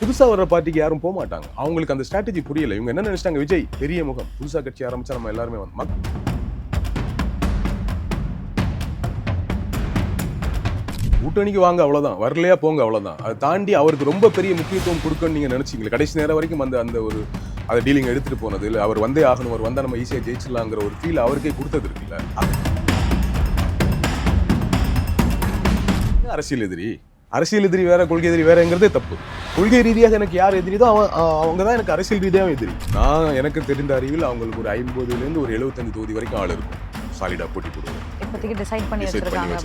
புதுசா வர்ற பார்ட்டிக்கு யாரும் போக மாட்டாங்க. அவங்களுக்கு அந்த ஸ்ட்ராட்டஜி புரியல. இவங்க என்ன நினைச்சிட்டாங்க, விஜய் பெரிய முகம், புதுசா கட்சி ஆரம்பிச்சா நம்ம எல்லாருமே கூட்டணிக்கு வாங்க அவ்வளவுதான், வரலையா போங்க அவ்வளவுதான். அதை தாண்டி அவருக்கு ரொம்ப பெரிய முக்கியத்துவம் கொடுக்கணும்னு நீங்க நினைச்சீங்களா? கடைசி நேரம் வரைக்கும் அந்த ஒரு அதை டீலிங் எடுத்துட்டு போனது இல்லை, அவர் வந்தே ஆகணும், அவர் வந்தா நம்ம ஈஸியா ஜெயிச்சிடலாங்கிற ஒரு ஃபீல் அவருக்கே கொடுத்தது இருக்குல்ல. அரசியல் எதிரி, அரசியல் எதிரி வேற, கொள்கை எதிரி வேறங்கிறதே தப்பு. கொள்கை ரீதியாக எனக்கு யார் எதிரிதோ அவங்க தான் எனக்கு அரசியல் ரீதியாகவும் எதிரி. நான் எனக்கு தெரிந்த அறிவில் அவங்களுக்கு ஒரு 50லேருந்து ஒரு 75 தொகுதி வரைக்கும் ஆள் இருக்கும், சாலிடா போட்டி போடுவோம். இப்போதைக்கு டிசைட் பண்ணி வச்சிருக்காங்க.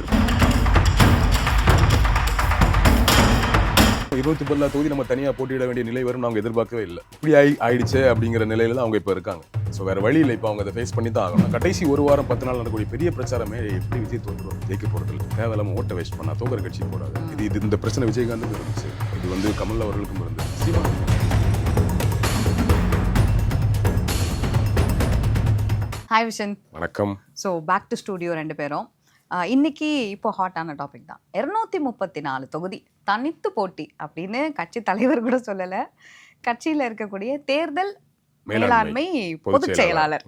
24 தொகுதி நம்ம தனியாக போட்டியிட வேண்டிய நிலை வரும் நாங்கள் எதிர்பார்க்கவே இல்லை. இப்படி ஆயிடுச்சு அப்படிங்கிற நிலையில தான் அவங்க இப்போ இருக்காங்க. ஸோ வேற வழி இல்லை, இப்போ அவங்க அதை ஃபேஸ் பண்ணி தான் ஆகணும். கடைசி ஒரு வாரம் 10 நாள் நடக்கக்கூடிய பெரிய பிரச்சாரமே எப்படி விஜய் தோற்றுரும், ஜெயிக்க போகிறது இல்லை, தேவையில்லாம ஓட்ட வேஸ்ட் பண்ணா தோக்கிற கட்சி போடாது. இது இந்த பிரச்சனை விஜயகாந்துக்கு இருந்துச்சு, இது கமல் அவர்களுக்கும் இருந்துச்சு. Hi vision. வணக்கம். ஸோ பேக் டு ஸ்டூடியோ ரெண்டு பேரும். இன்னைக்கு இப்போ ஹாட்டான டாபிக் தான் 234 தொகுதி தனித்து போட்டி அப்படின்னு கட்சி தலைவர் கூட சொல்லலை, கட்சியில் இருக்கக்கூடிய தேர்தல் மேலாண்மை பொதுச் செயலாளர்,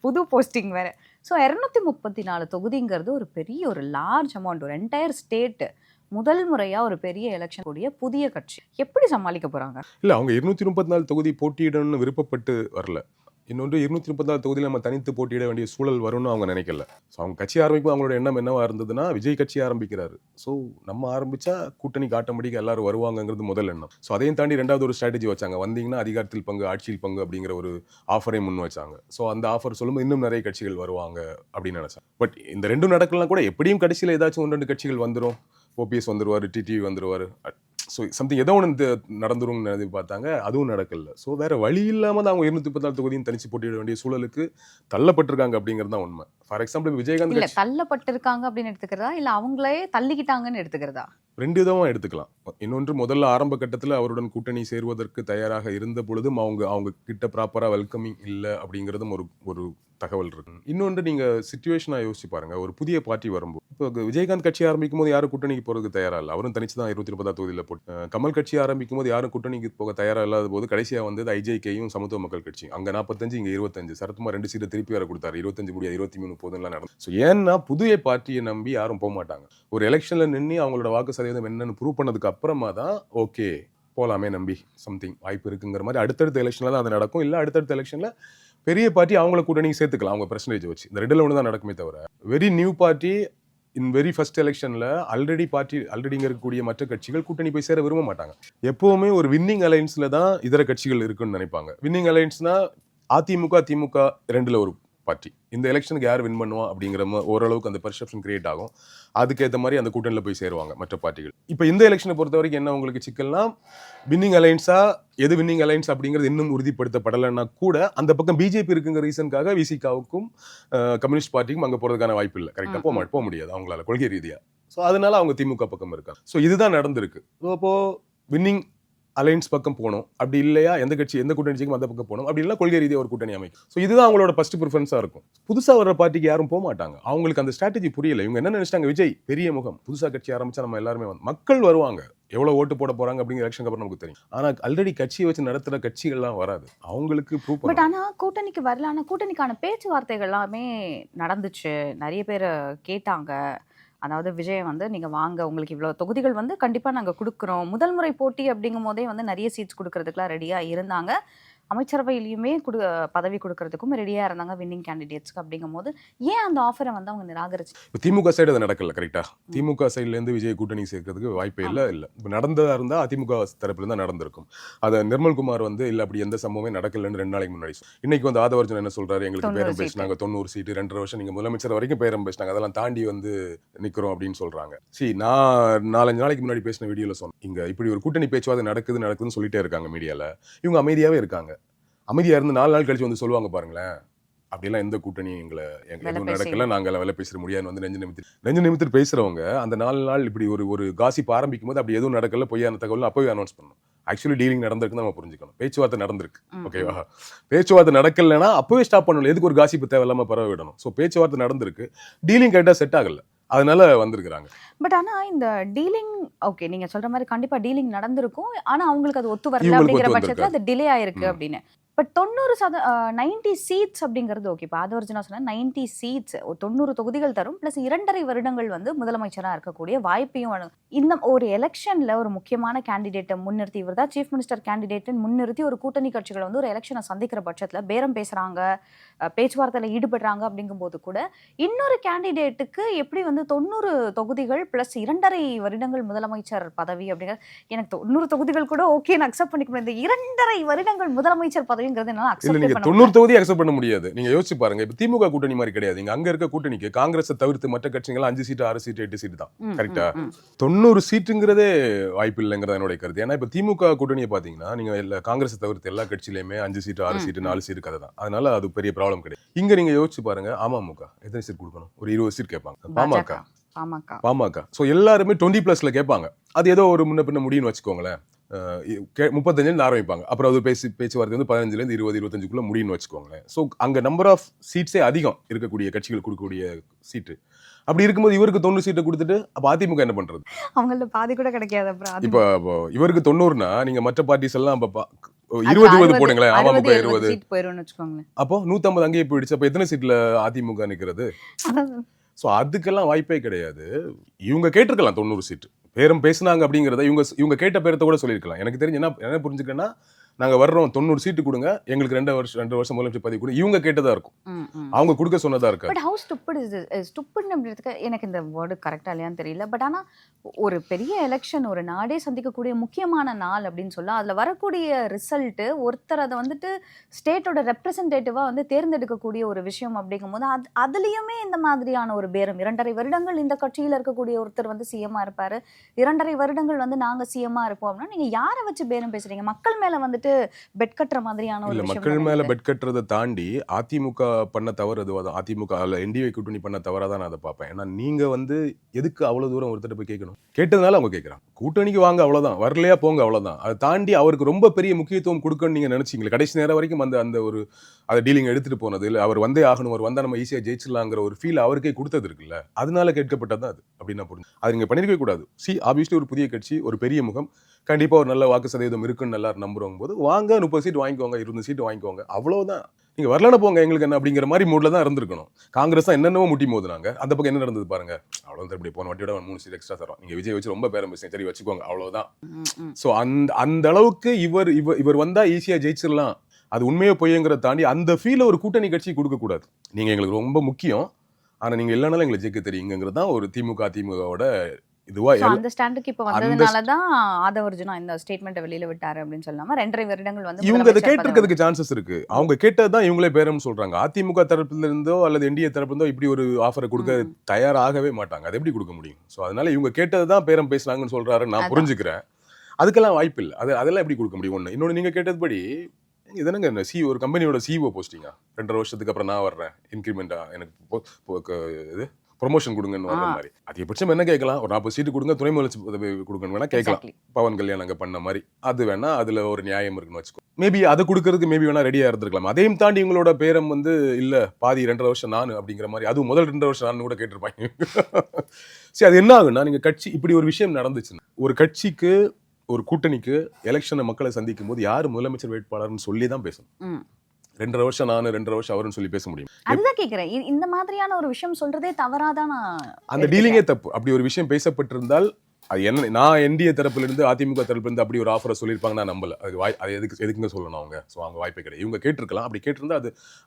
புது போஸ்டிங் வேற. ஸோ 234 தொகுதிங்கிறது ஒரு பெரிய ஒரு லார்ஜ் அமௌண்ட், ஒரு என்டையர் ஸ்டேட் முதல் முறையா ஒரு பெரிய எலெக்ஷன் கூடிய புதிய கட்சி எப்படி சமாளிக்க போறாங்க? இல்ல, அவங்க 234 தொகுதி போட்டியிடணும்னு விருப்பப்பட்டு வரல. இன்னொன்று 234 தொகுதியில் நம்ம தனித்து போட்டியிட வேண்டிய சூழல் வரும்னு அவங்க நினைக்கல. ஸோ அவங்க கட்சி ஆரம்பிக்கும் அவங்களோட எண்ணம் என்னவா இருந்ததுன்னா, விஜய் கட்சி ஆரம்பிக்கிறாரு, ஸோ நம்ம ஆரம்பிச்சா கூட்டணி காட்டம்படிக்கு எல்லாரும் வருவாங்கிறது முதல் எண்ணம். ஸோ அதையும் தாண்டி ரெண்டாவது ஒரு ஸ்ட்ராட்டஜி வச்சாங்க, வந்தீங்கன்னா அதிகாரத்தில் பங்கு, ஆட்சியில் பங்கு அப்படிங்கிற ஒரு ஆஃபரையும் முன் வச்சாங்க. ஸோ அந்த ஆஃபர் சொல்லும்போது இன்னும் நிறைய கட்சிகள் வருவாங்க அப்படின்னு நினைச்சாங்க. பட் இந்த ரெண்டும் நடக்கலாம் கூட, எப்படியும் கடைசியில் ஏதாச்சும் 1-2 கட்சிகள் வந்துடும், ஓபிஎஸ் வந்துருவார், டிடிவி வந்துருவார், ஸோ சம்திங் ஏதோ ஒன்று நடந்துரும்னு எதிர்பார்த்தாங்க. அதுவும் நடக்கல. ஸோ வேற வழி இல்லாமல் தான் அவங்க 234 தொகுதியும் தனிச்சு போட்டியிட வேண்டிய சூழலுக்கு தள்ளப்பட்டிருக்காங்க அப்படிங்கிறது தான் உண்மை. ஃபார் எக்ஸாம்பிள் விஜயகாந்த் இல்ல தள்ளப்பட்டிருக்காங்க அப்படின்னு எடுத்துக்கிறதா, இல்ல அவங்களே தள்ளிக்கிட்டாங்கன்னு எடுத்துக்கிறதா? ரெண்டு விதமாக எடுத்துக்கலாம். இன்னொன்று, முதல்ல ஆரம்ப கட்டத்தில் அவருடன் கூட்டணி சேருவதற்கு தயாராக இருந்த பொழுதும் அவங்க கிட்ட ப்ராப்பராக வெல்கமிங் இல்லை அப்படிங்கிறதும் ஒரு தகவல் இருக்கு. இன்னொன்று, நீங்கள் சிச்சுவேஷனாக யோசிச்சு பாருங்க, ஒரு புதிய பார்ட்டி வரும்போது, இப்போ விஜயகாந்த் கட்சி ஆரம்பிக்கும் போது யாரும் கூட்டணிக்கு போகிறதுக்கு தயாரா இல்லை, அவரும் தனிச்சு தான் 234 தொகுதியில் போட்டு. கமல் கட்சி ஆரம்பிக்கும் போது யாரும் கூட்டணிக்கு போக தயாராக இல்லாத போது கடைசியாக வந்து ஐஜேகேயும் சமத்துவ மக்கள் கட்சி, அங்கே 45 இங்கே 25, சரத்குமார் 2 சீட்டை திருப்பி வர கொடுத்தாரு, 25 முடியாது 23 போதும்லாம் நடக்கும். ஸோ ஏன்னா புதிய பார்ட்டியை நம்பி யாரும் போக மாட்டாங்க. ஒரு எலெக்ஷனில் நின்று அவங்களோட வாக்கு சதவீதம் என்னன்னு ப்ரூவ் பண்ணதுக்கு அப்புறமா தான் ஓகே போகலாமே, நம்பி சம்திங் வாய்ப்பு இருக்குங்கிற மாதிரி அடுத்தடுத்த எலெக்ஷனில் தான் அது நடக்கும். இல்லை அடுத்தடுத்த எலெக்ஷனில் பெரிய பார்ட்டி அவங்கள கூட்டணிக்கு சேர்த்துக்கலாம் அவங்க பெர்சன்டேஜ் வச்சு. இந்த 2ல் 1 தான் நடக்குமே தவிர, very new party in very first எலெக்ஷனில் ஆல்ரெடிங்க இருக்கக்கூடிய மற்ற கட்சிகள் கூட்டணி போய் சேர விரும்ப மாட்டாங்க. எப்போவுமே ஒரு வின்னிங் அலைன்ஸில் தான் இதர கட்சிகள் இருக்குன்னு நினைப்பாங்க. வின்னிங் அலைன்ஸ்னா அதிமுக, திமுக 2ல் ஒரு பார்ட்டி. இந்த எலெக்ஷனுக்கு யார் வின் பண்ணுவா அப்படிங்கிற ஓரளவுக்கு அந்த பெர்செப்ஷன் கிரியேட் ஆகும். அதுக்கேற்ற மாதிரி அந்த கூட்டணியில் போய் சேருவாங்க மற்ற பார்ட்டிகள். இப்போ இந்த எலெக்ஷனை பொறுத்த வரைக்கும் என்ன உங்களுக்கு சிக்கல்னா, வின்னிங் அலைன்ஸா, எது வின்னிங் அலைன்ஸ் அப்படிங்கிறது இன்னும் உறுதிப்படுத்தப்படலைன்னா கூட அந்த பக்கம் பிஜேபி இருக்குங்கிற ரீசனுக்காக விசிகாவுக்கும் கம்யூனிஸ்ட் பார்ட்டிக்கும் அங்கே போகிறதுக்கான வாய்ப்பு இல்லை. கரெக்டாக போக முடியாது அவங்களால கொள்கை ரீதியாக. ஸோ அதனால அவங்க திமுக பக்கம் இருக்காங்க. ஸோ இதுதான் நடந்திருக்கு. அப்போ வின்னிங் அலைன்ஸ் பக்கம் போகணும், அப்படி இல்லையா எந்த கூட்டணிக்கும் அந்த பக்கம் போகணும், அப்படி இல்லை கொள்கை ரீதியாக ஒரு கூட்டணி அமைக்கும். ஸோ இதுதான் அவங்களோட ஃபர்ஸ்ட் ப்ரிஃபரன்ஸாக இருக்கும். புதுசாக வர்ற பார்ட்டிக்கு யாரும் போக மாட்டாங்க. அவங்களுக்கு அந்த ஸ்ட்ராட்டஜி புரியல. இவங்க என்ன நினைச்சிட்டாங்க, விஜய் பெரிய முகம், புதுசாக கட்சி ஆரம்பிச்சா நம்ம எல்லாருமே மக்கள் வருவாங்க, எவ்வளோ ஓட்டு போட போறாங்க அப்படிங்கிற எலெக்ஷனுக்கு அப்புறம் நமக்கு தெரியும். ஆனால் ஆல்ரெடி கட்சியை வச்சு நடத்துகிற கட்சிகள்லாம் வராது, அவங்களுக்கு ப்ரூவ் பண்ண. பட் ஆனால் கூட்டணிக்கு வரல, ஆனால் கூட்டணிக்கான பேச்சுவார்த்தைகள் எல்லாமே நடந்துச்சு, நிறைய பேர் கேட்டாங்க. அதாவது விஜய் வந்து நீங்கள் வாங்க, உங்களுக்கு இவ்வளோ தொகுதிகள் வந்து கண்டிப்பாக நாங்கள் கொடுக்குறோம், முதல் முறை போட்டி அப்படிங்கும் போதே வந்து நிறைய சீட்ஸ் கொடுக்கறதுக்குலாம் ரெடியாக இருந்தாங்க. அமைச்சரவையிலையுமே பதவி கொடுக்கறதுக்கும் ரெடியாக இருந்தாங்க வின்னிங் கேண்டிடேட்ஸ்க்கு. அப்படிங்கும் போது ஏன் அந்த ஆஃபரை வந்து அவங்க நிராகரிச்சு? இப்போ திமுக சைடு அது நடக்கல. கரெக்டாக திமுக சைட்லேருந்து விஜய் கூட்டணி சேர்க்கறதுக்கு வாய்ப்பே இல்லை. இப்போ நடந்ததாக இருந்தால் அதிமுக தரப்புல தான் நடந்திருக்கும். அதை நிர்மல்குமார் வந்து இல்லை அப்படி எந்த சம்பவமே நடக்கலன்னு 2 நாளைக்கு முன்னாடி. இன்னைக்கு வந்து ஆதவர்ஜன் என்ன சொல்றாரு, எங்களுக்கு பேரம் பேசினாங்க 90 சீட்டு, 2.5 வருஷம் நீங்கள் முதலமைச்சர் வரைக்கும் பேரம் பேசினாங்க, அதெல்லாம் தாண்டி வந்து நிற்கிறோம் அப்படின்னு சொல்றாங்க. நான் 4-5 நாளைக்கு முன்னாடி பேசின வீடியோவில் சொன்னேன், இங்கே இப்படி ஒரு கூட்டணி பேச்சுவார்த்தை நடக்குதுன்னு சொல்லிட்டே இருக்காங்க மீடியாவில். இவங்க அமைதியாகவே இருக்காங்க. அமைதியாக இருந்து 4 நாள் கழிச்சு வந்து சொல்லுவாங்க பாருங்களேன், அப்படிலாம் எந்த கூட்டணி எதுவும் நடக்கல, நாங்கள் வேலை பேச முடியாதுன்னு வந்து நெஞ்சு நிமித்து பேசுறவங்க அந்த 4 நாள் இப்படி ஒரு காசிப் ஆரம்பிக்கும் போது அப்படி எதுவும் நடக்கல, பொய்யான தகவல் அப்போவே அனௌன்ஸ் பண்ணணும். ஆக்சுவலி டீலிங் நடந்திருக்குன்னு நம்ம புரிஞ்சுக்கணும். பேச்சுவார்த்தை நடந்திருக்கு, ஓகேவா? பேச்சுவார்த்தை நடக்கலைன்னா அப்போவே ஸ்டாப் பண்ணணும். எதுக்கு ஒரு காசிப்பு தேவையில்லாமல் பரவ விடணும்? ஸோ பேச்சுவார்த்தை நடந்திருக்கு, டீலிங் கரெக்டாக செட் ஆகல. அதனால வந்திருக்கிறாங்க. பட் ஆனா இந்த டீலிங் ஓகே நீங்க சொல்ற மாதிரி கண்டிப்பா டீலிங் நடந்திருக்கும். ஆனா அவங்களுக்கு அது ஒத்து வரல இவங்களுக்கு அப்படிங்கிற ஒத்து பட்சத்துல வந்திருக்காது. அது டிலே ஆயிருக்கு ம். அப்படின்னு. பட் 90 சீட்ஸ் அப்படிங்கிறது ஓகே. இப்போ ஆதவர்ஜுனா சொன்னா 90 சீட்ஸ் 90 தொகுதிகள் தரும். பிளஸ் 2.5 வருடங்கள் வந்து முதலமைச்சரா இருக்கக்கூடிய வாய்ப்பையும் இந்த ஒரு எலெக்ஷன்ல ஒரு முக்கியமான கேண்டிடேட்டை முன்னிறுத்தி இவர் தான் சீஃப் மினிஸ்டர் கேண்டிடேட் முன்னிறுத்தி ஒரு கூட்டணி கட்சிகள் வந்து ஒரு எலெக்ஷனை சந்திக்கிற பட்சத்துல பேரம் பேசுறாங்க, பேச்சுவார்த்தையில ஈடுபடுறாங்க அப்படிங்கும்போது கூட இன்னொரு கேண்டிடேட்டுக்கு எப்படி வந்து 90 தொகுதிகள் பிளஸ் 2.5 வருடங்கள் முதலமைச்சர் பதவி அப்படிங்கிற எனக்கு 90 தொகுதிகள் கூட ஓகே நான் அக்செப்ட் பண்ணிக்க முடியாது. 2.5 வருடங்கள் முதலமைச்சர் பதவிங்கிறது என்னால இல்ல அக்செப்ட் நீங்க பண்ண 90 தொகுதி அக்செப்ட் பண்ண முடியாது. நீங்க யோசிச்சு பாருங்க. இப்ப திமுக கூட்டணி மாதிரி கிடையாது. இங்க அங்க இருக்க கூட்டணிக்கு காங்கிரஸை தவிர்த்து மற்ற கட்சிகள் 5 சீட்டு, 6 சீட்டு, 8 சீட்டு தான். கரெக்டா? 90 சீட்டுங்கிறதே வாய்ப்பு இல்லைங்கிறது என்னுடைய கருத்து. ஏன்னா இப்ப திமுக கூட்டணியை பாத்தீங்கன்னா நீங்க காங்கிரஸை தவிர்த்து எல்லா கட்சியிலுமே 5 சீட்டு, 6 சீட்டு, 4 சீட்டு கதை தான். அதனால அது பெரிய ப்ராப்ளம் கிடையாது. இங்க நீங்க யோசிச்சு பாருங்க. அமமுக எத்தனை சீட் கொடுக்கணும்? ஒரு 20 சீட் கேட்பாங்க. பாமக சோ எல்லாருமே 20+ கேட்பாங்க. அது ஏதோ ஒரு முன்ன பின்ன முடியும்னு வச்சுக்கோங்களேன். 35 ஆரம்பிப்பாங்க. அப்புறம் அது பேச்சுவார்த்தை வந்து 15 20 25க்குள்ள முடியும்னு வச்சுக்கோங்களேன். ஸோ அங்க நம்பர் ஆஃப் சீட்ஸே அதிகம் இருக்கக்கூடிய கட்சிகள் கொடுக்கக்கூடிய சீட்டு. அப்படி இருக்கும்போது இவருக்கு 90 சீட்டை கொடுத்துட்டு அப்ப அதிமுக என்ன பண்றது? அவங்கள பாதி கூட கிடைக்காது. அப்புறம் இப்ப இவருக்கு 90னா நீங்க மற்ற பார்ட்டிஸ் எல்லாம் 20 போடுங்களேன். அமமுக 20 சீட் போயிரும்னு வச்சுக்கோங்களேன். அப்போ 150 அங்கேயே போயிடுச்சு. அப்ப எத்தனை சீட்ல அதிமுக நிக்கிறது? ஸோ அதுக்கெல்லாம் வாய்ப்பே கிடையாது. இவங்க கேட்டிருக்கலாம் 90 சீட்டு. பேரம் பேசினாங்க அப்படிங்கிறத இவங்க கேட்ட பேரத்தை கூட சொல்லியிருக்கலாம். எனக்கு தெரிஞ்சு என்ன புரிஞ்சுக்கன்னா நாங்க வர்றோம் 90 சீட்டு கொடுங்க, எங்களுக்கு 2 வருஷம் முதலமைச்சர் பதவி கொடுங்க. இவங்க கேட்டதா இருக்கும். அவங்க கொடுக்க சொன்னதா இருக்காது. But how stupid is this? Stupid அப்படின்றதுக்கு எனக்கு இந்த வேர்டு கரெக்டா இல்லையான்னு தெரியல. பட் ஆனா ஒரு பெரிய எலெக்ஷன் ஒரு நாடே சந்திக்கக்கூடிய முக்கியமான நாள் அப்படின்னு சொல்ல அதுல வரக்கூடிய ரிசல்ட் ஒருத்தர் அதை வந்துட்டு ஸ்டேட்டோட ரெப்ரசன்டேட்டிவா வந்து தேர்ந்தெடுக்கக்கூடிய ஒரு விஷயம் அப்படிங்கும்போது அதுலயுமே இந்த மாதிரியான ஒரு பேரம் 2.5 வருடங்கள் இந்த கட்சியில இருக்கக்கூடிய ஒருத்தர் வந்து சிஎம்மா இருப்பாரு, 2.5 வருடங்கள் வந்து நாங்க சிஎம்மா இருப்போம் அப்படின்னா நீங்க யாரை வச்சு பேரம் பேசுறீங்க? மக்கள் மேல வந்துட்டு பெட் கட்டுற மாதிரியான ஒரு இல்ல விஷயம் மக்கள் மேல பெட் கட்டுறதை தாண்டி அதிமுக பண்ண தவறு அதுவாதான். அதிமுக என்டிஏ கூட்டணி பண்ண தவறா தான் நான் அதை பார்ப்பேன். ஏன்னா நீங்க வந்து எதுக்கு அவ்வளவு தூரம் ஒருத்தர் போய் கேட்கணும்? கேட்டதுனால அவங்க கேட்கறாங்க. கூட்டணிக்கு வாங்க அவ்வளவுதான், வரலையா போங்க அவ்வளவுதான். அதை தாண்டி அவருக்கு ரொம்ப பெரிய முக்கியத்துவம் கொடுக்கணும்னு நீங்க நினைச்சீங்களே கடைசி நேரம் வரைக்கும் அந்த ஒரு அதை டீலிங் எடுத்துட்டு போனது இல்லை, அவர் வந்தே ஆகணும், அவர் வந்தா நம்ம ஈஸியா ஜெயிச்சிடலாங்கிற ஒரு ஃபீல் அவருக்கே கொடுத்தது இருக்குல்ல, அதனால கேட்கப்பட்டதான் அது அப்படின்னு புரிஞ்சு. அது நீங்க பண்ணிருக்கவே கூடாது. ஆப்வியஸ்லி ஒரு புதிய கட்சி, ஒரு பெரிய முகம், கண்டிப்பா ஒரு நல்ல வாக்கு சதவீதம் இருக்குன்னு எல்லாரும் நம்புறவங்க போது வாங்க 30 சீட் வாங்கிக்கோங்க, 20 சீட் வாங்கிக்கோங்க, அவ்வளவுதான். நீங்க வரலன்னு போங்க, எங்களுக்கு என்ன அப்படிங்கிற மாதிரி மூட்ல தான் இருந்திருக்கணும். காங்கிரஸ் தான் என்னென்னவோ முட்டி மோதுனாங்க. அந்த பக்கம் என்ன நடந்தது பாருங்க. அவ்வளவு இப்படி போன வாட்டியோட 3 சீட் எக்ஸ்ட்ரா தரோம், நீங்க விஜய் வச்சு ரொம்ப பேரம் பேசுங்க, சரி வச்சுக்கோங்க, அவ்வளவுதான். சோ அந்த அளவுக்கு இவர் வந்தா ஈஸியா ஜெயிச்சிடலாம், அது உண்மையோ பொய்யங்கிறத தாண்டி அந்த ஃபீல ஒரு கூட்டணி கட்சி கொடுக்க கூடாது. நீங்க எங்களுக்கு ரொம்ப முக்கியம், ஆனா நீங்க இல்லைனாலும் எங்களை ஜெயிக்க தெரியுங்கிறது தான் ஒரு திமுகவோட இதுவா. அந்த ஸ்டாண்டுக்கு இப்ப வந்ததுனால தான் ஆதவர்ஜுனா இந்த ஸ்டேட்மெண்ட் வெளியில விட்டாரு அப்படின்னு சொல்லாம 2.5 வருடங்கள் வந்து இவங்க அதை கேட்டிருக்கிறதுக்கு சான்சஸ் இருக்கு. அவங்க கேட்டதான் இவங்களே பேரம் சொல்றாங்க. அதிமுக தரப்புல இருந்தோ அல்லது என்டிஏ தரப்புல இருந்தோ இப்படி ஒரு ஆஃபரை கொடுக்க தயாராகவே மாட்டாங்க. அதை எப்படி கொடுக்க முடியும்? சோ அதனால இவங்க கேட்டதுதான் பேரம் பேசுறாங்கன்னு சொல்றாரு, நான் புரிஞ்சுக்கிறேன். அதுக்கெல்லாம் வாய்ப்பு இல்லை. அதெல்லாம் எப்படி கொடுக்க முடியும்? ஒண்ணு. இன்னொன்னு, நீங்க கேட்டதுபடி இதனங்க ஒரு கம்பெனியோட சிஇஓ போஸ்டிங்கா 2.5 வருஷத்துக்கு அப்புறம் நான் வர்றேன், இன்கிரிமெண்டா எனக்கு இது ப்ரொமோஷன் கொடுங்கன்னு வர்ற மாதிரி. அதிகபட்சம் என்ன கேட்கலாம், ஒரு 40 சீட்டு கொடுங்க, துணை முதலமைச்சர் பதவி கொடுங்கன்னு வேணா கேட்கலாம். பவன் கல்யாணம் அங்க பண்ண மாதிரி அது வேணா, அதுல ஒரு நியாயம் இருக்குன்னு வச்சுக்கோ. மேபி அதை கொடுக்கறதுக்கு மேபி வேணா ரெடியா இருந்திருக்கலாம். அதையும் தாண்டி உங்களோட பேரம் வந்து இல்ல பாதி 2.5 வருஷம் நான் அப்படிங்கிற மாதிரி, அதுவும் முதல் 2.5 வருஷம் நான் கூட கேட்டிருப்பாங்க. சரி, அது என்ன ஆகுன்னா, நீங்க கட்சி இப்படி ஒரு விஷயம் நடந்துச்சுன்னா, ஒரு கட்சிக்கு ஒரு கூட்டணிக்கு எலெக்ஷனை மக்களை சந்திக்கும் போது யாரு முதலமைச்சர் வேட்பாளர்னு சொல்லி தான் பேசணும். 2.5 வருஷம் நானு 2.5 வருஷம் அவருன்னு சொல்லி பேச முடியும். அதுதான் கேக்குறேன். இந்த மாதிரியான ஒரு விஷயம் சொல்றதே தவறாதான். அந்த டீலிங்கே தப்பு. அப்படி ஒரு விஷயம் பேசப்பட்டிருந்தால் அது என்ன, நான் என்டிஏ தரப்புல இருந்து அதிமுக தரப்புல இருந்து அப்படி ஒரு ஆஃபரை சொல்லியிருப்பாங்க நான் நம்பல. அது எதுக்குங்க சொல்லணும் அவங்க? ஸோ அவங்க வாய்ப்பே கிடையாது. இவங்க கேட்டிருக்கலாம். அப்படி கேட்டிருந்தா